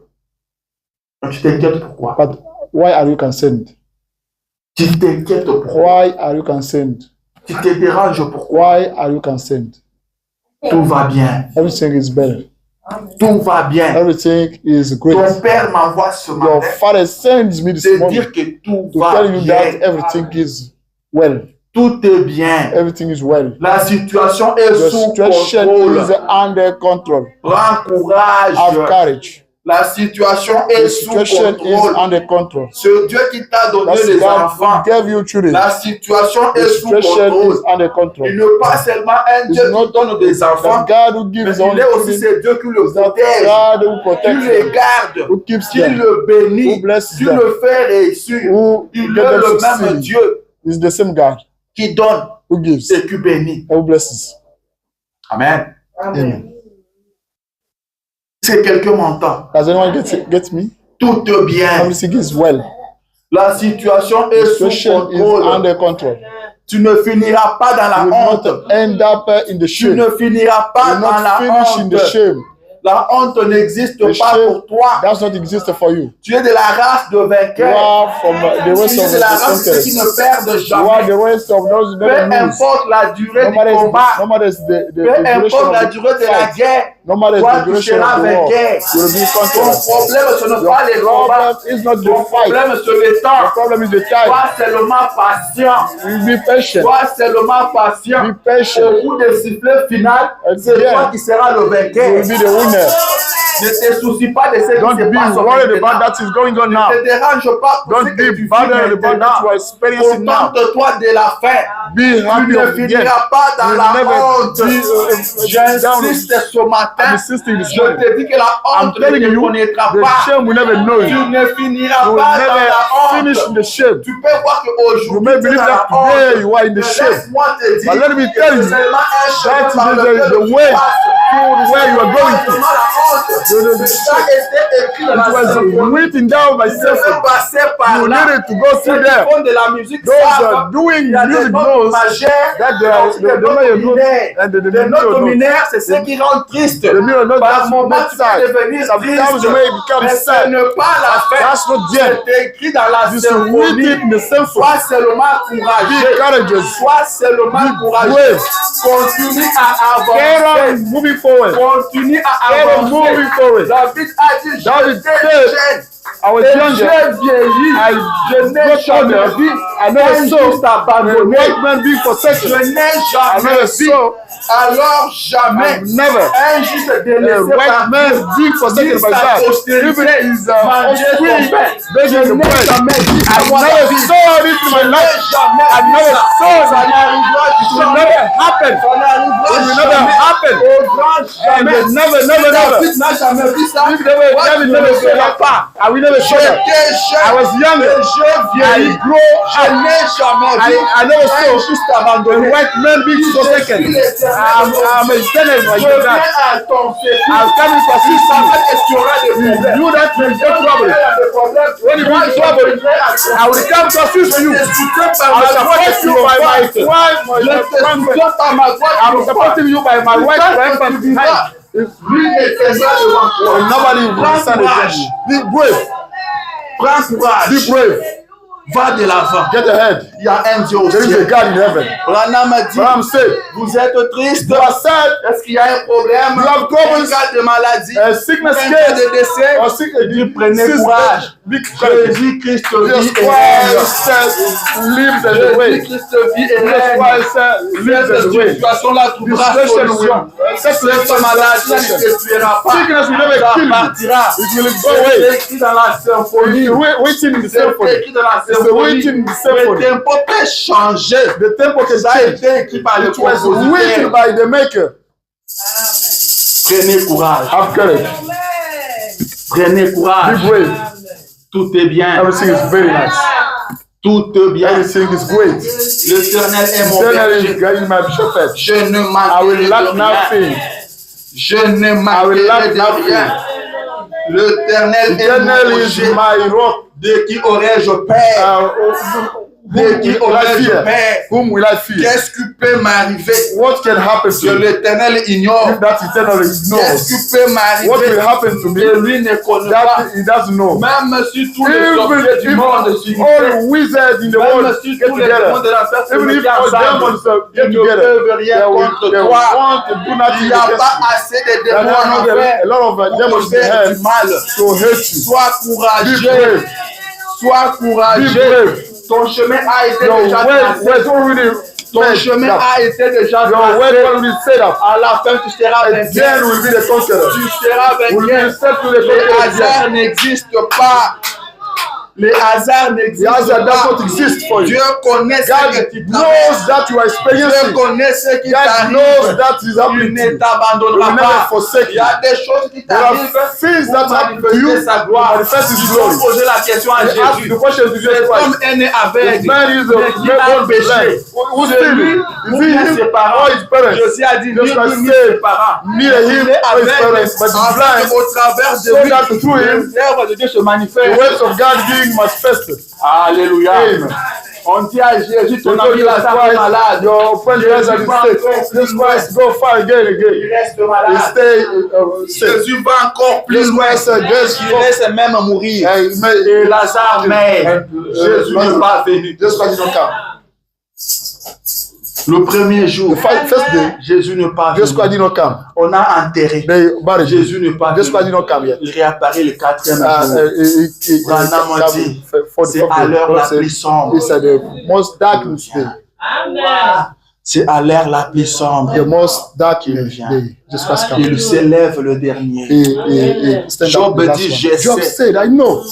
Donc, tu t'inquiètes pourquoi? But why are you concerned? Tu t'inquiètes pourquoi? Why are you concerned? Tu te déranges pourquoi? Why are you concerned? Tout va bien. Everything is better. Tout va bien. Everything is Ton great. père m'envoie ce Your matin father sends me this te morning dire que tout to va tell you that bien. everything is well. Tout est bien. Everything is well. La situation est The sous situation contrôle. is under control. Prends courage. Have courage. La situation est The sous situation is contrôle. under control. Ce Dieu qui t'a donné That's les God enfants, who gave you children. la situation The est sous situation contrôle. is under Il control. n'est pas seulement un Dieu qui donne des enfants, That God who mais gives il all est aussi children. ce Dieu qui le That protège, God who qui protects les them, garde, who keeps qui them, le bénit, who blesses qui them, le fait réussir. who Il get est them le même succeeding. Dieu Is the same God qui donne who gives et qui bénit. and who blesses. Amen. Amen. C'est quelqu'un m'entend. Does anyone get me? Tout est bien. Everything is well. La situation The est sous situation is contrôle. under control. Tu ne finiras pas dans la You will honte. not end up in the Tu shame. ne finiras pas You will dans not la finish in the honte. shame. La honte n'existe The pas shame pour toi. does not exist for you. Tu es de la race de You vainqueurs. are from the rest Tu es of de la race de ceux qui the ne perdent You are jamais. the rest of those who Peu never lose. importe la durée No du matter combat, no matter the peu duration importe la of the durée de la fight, guerre, no matter toi the tu duration seras of the war, vainqueur. you will be Ton conqueror. problème ce n'est pas les Your combats. problem is not Ton the fight. problème c'est le The temps. problem is the time. Sois seulement patient. You be patient. Sois seulement patient. Be patient. Au bout des sifflets final, And c'est yeah, toi qui seras le You vainqueur. will be the winner. Ne te soucie pas de ce qui Don't se be passe worried maintenant. about that is going on now. Ne te dérange pas pour ce Don't que be tu vis bothered about that maintenant. you are experiencing now. Contente-toi de la fin. Be Tu happy ne of the end. finiras pas dans You'll la never honte. be J'insiste ce matin. I'm insisting this Je morning. te dis que la I'm honte ne telling te you, connaîtra the pas. shame will never know Tu you. ne finiras You will pas dans never la finish in honte. the shame. Tu peux voir You qu'aujourd'hui, may tu es believe dans la that honte. today you are in the Mais shame. laisse-moi te dire But let me que tell you, c'est seulement un chemin that par is lequel the tu way passes. where you are going to. Seulement la honte. The Ça a été écrit dans It la was symphonie. written down by Tu devais Symphony. passer par You là. needed to go Ceux through qui there. font de la musique Those savent. are doing Il y a des music notes knows majeurs, that they are des notes mineures. and the Les notes middle notes. mineures, c'est ce qui rend triste. The middle note Par that's moment, tu sad. peux devenir Sometimes triste. you may become Mais ce sad. n'est pas la fin. That's not the end. C'est écrit dans la This is symphonie. written in the symphony. Sois seulement Be courageux. courageous. Sois seulement Be courageux. brave. Continue à Carry avancer. on moving forward. Continue à Carry on avancer. moving forward. David a dit, David j'étais said, jeune. I was Et younger. j'ai vieilli. Je n'ai got jamais older. vu I never un saw juste a abandonné. white man being forsaken. Je n'ai I jamais never vu. saw Alors jamais I've never un juste a délaissé white par man Dieu. being forsaken by Sa God. postérité Even his manger son offspring pain. begging Je the n'ai bread. jamais vu I avoir la never vie. saw this in my Je n'ai life. jamais I vu never ça. saw Ça it. n'arrivera It will jamais. never happen. Ça n'arrivera It will never jamais. happen. Au grand And jamais. it never, never, never. David n'a jamais vu ça. If never, Moi, David je never ne saw verrai that. pas. I will never show that. J'étais jeune. I was younger. Et je vieillis. I grow Je up. n'ai jamais vu I never un saw juste a abandonné. white man being forsaken. I'm a sinner Je like viens that. à ton secours. I'm coming to Tu assist savais you. que tu auras des problèmes. You that will get trouble. When you Moi, bring je trouble, viendrai à ton I will come to assist you. Je te soutiens par I ma will droite support et you by my tu wife, my Je te friend. soutiens par ma droite I'm et supporting you by my wife, friend, tu and vivras. behind. Lui ne tiendra devant toi. Nobody will Prends stand courage. against you. Be brave. Prends courage. Be brave. Va de l'avant. Get ahead. Il y a un Dieu au There is a ciel. God in heaven. Branham a dit, But I'm saying, vous êtes triste. you are sad, Est-ce qu'il y a un problème? You have troubles. Un cas de maladie. a sickness Un cas case, de décès. or sick, Prenez courage. Be courage. Jésus-Christ Jesus vit et Christ règne. lives as a way. Jésus-Christ vit et Jesus règne. Christ lives as Cette a way. situation-là trouvera This solution. situation will Cette maladie ne te tuera pas. Sickness will never Ça kill you. partira. It will go C'est away. écrit dans la symphonie. It's waiting in the C'est symphony. écrit dans la It's symphonie. waiting in the Le symphony. tempo peut changer. The tempo can Ça a change. été écrit par le It was written compositeur. by the maker. Prenez courage. Have courage. Prenez Be courage. brave. Tout est bien. Everything is very nice. tout bien. Everything is great. L'Éternel est mon Eternal is berger. my shepherd. Je ne I manquerai will de lack rien. nothing. Je ne I will manquerai lack de nothing. rien. L'Éternel est Eternal mon is rocher. my rock. De qui aurais-je peur? De Whom qui will I aurais-je fear? peur? Whom will I fear? Qu'est-ce qui peut m'arriver? What can happen Que to me? l'Éternel ignore. If that eternal Qu'est-ce ignores, qui peut what will m'arriver? happen to me? Que lui ne connaît pas. That he doesn't know. Même si tous les Even sorciers du if monde s'unissent, all wizards in the même world si get tous les démons de together, l'enfer se even if mettent all ensemble, demons ils get ne together, peuvent rien contre they toi. want to do Il nothing n'y a against pas you. assez de There démons en are enfer a lot of pour demons te in faire hell du mal. to hate you. Sois Be courageux. brave. Sois Be courageux. brave. Ton chemin a été Your déjà way tracé. was already Ton made chemin up. a été déjà Your way tracé. already set up. À la fin, tu seras And vainqueur. then will be the conqueror. Tu seras Will be vainqueur. set to the Les conqueror. hasards n'existent pas. Les hasards The n'existent answer does pas. not exist for you. Dieu connaît ce que God tu knows traverses. that you are Dieu experiencing. connaît ce qui God knows t'arrive. that is Il happening to ne you. t'abandonnera He will never pas. forsake Il y a des choses qui There are t'arrivent things that pour happen to manifester you sa to gloire. manifest His Il faut glory. poser la question à He asked Jésus. the question to Jesus Cet homme Christ. est né This aveugle. man is Mais qui a a péché? blind. Who's C'est lui stealing? ou Is bien it ses him parents? or his parents? Jésus a dit ni Jesus Christ lui ni said, ses parents. neither him Il est or his aveugle parents, but he's afin blind. qu'au travers de So lui, that through him, les œuvres de Dieu se the manifestent. words of God being manifested. Alléluia. Amen. On dit à Jésus, ton Because ami Jesus Lazare est Christ, malade. your friend Jésus Lazarus va is sick. encore plus Jesus loin. Christ go far again. Il reste He malade. stay sick. Jésus va encore plus Jesus loin. Christ just Il laisse même mourir. and Et Lazare meurt. and, Jésus n'est pas venu. Jesus Christ did not come. Le premier jour, The first day, Jésus n'est pas Jesus venu. Christ did not come. On a enterré. They buried him. Jésus n'est pas Jesus Christ venu. did not come yet. Il réapparaît le quatrième jour. Branham C'est à l'heure la plus sombre. It's at the most darkest day. Amen. C'est à l'heure la plus sombre. The most darkest day. Jesus Christ Il come. s'élève le dernier. He stand Job up the last dit, one. je Job sais. said, I know.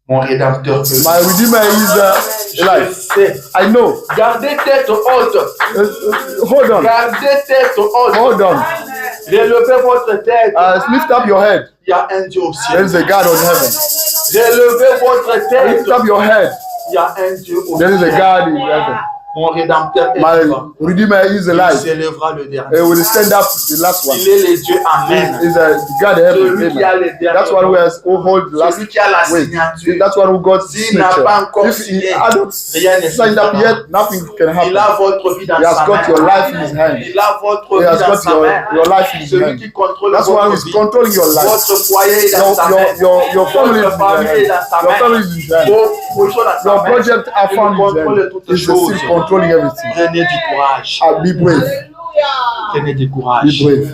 Mon rédempteur peut. My Redeemer is Je alive. sais. I know. Gardez tête haute. Hold on. Gardez tête haute. Hold on. Relevez votre tête. Lift up your head. Il y a un Dieu au There ciel. is a God on heaven. Relevez votre tête. Lift up your head. Il y a un Dieu au There is a ciel. God in heaven. Mon rédempteur est My vivant. Redeemer is Il alive. s'élèvera le He dernier. will stand up the last one. Il est le Dieu. Amen. Is a God in heaven. Celui qui a Amen. le dernier. That's one who hold the last Celui qui a la wait. signature. That's one who got S'il n'a signature. pas encore If he signé, hasn't rien ne signed up sera. yet, nothing can Il happen. a votre vie dans He has sa got your main. life in his hand. Il a votre He vie has dans got sa main. your life in his Celui hand. qui contrôle That's why votre he's vie. controlling your life. Votre foyer est dans sa main. Your family is in Votre famille est his dans hand. sa Your main. family is in his hand. Vos projets dans sa Your main. project are Il found in his contrôle hand. toutes He's choses. still controlling everything. Prenez du courage. Be brave. Prenez du Be courage. brave.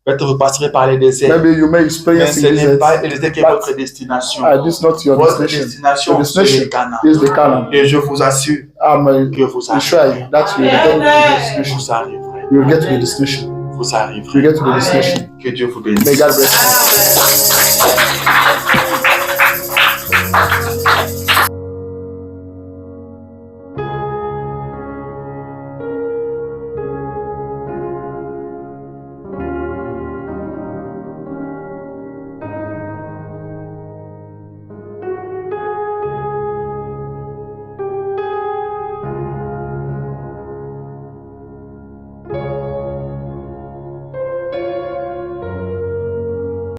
Peut-être vous passerez par les déserts. Maybe you may Mais experience ce n'est this. pas les qui est votre destination. This is not your Votre destination. destination, Your c'est le destination Ghana. is the Canaan. Et je vous assure que vous I'm sure arriverez. that you will get to the destination. Vous arriverez. You will get to the destination. Vous You arriverez. will get to the destination. Que Dieu vous May bénisse. God bless you.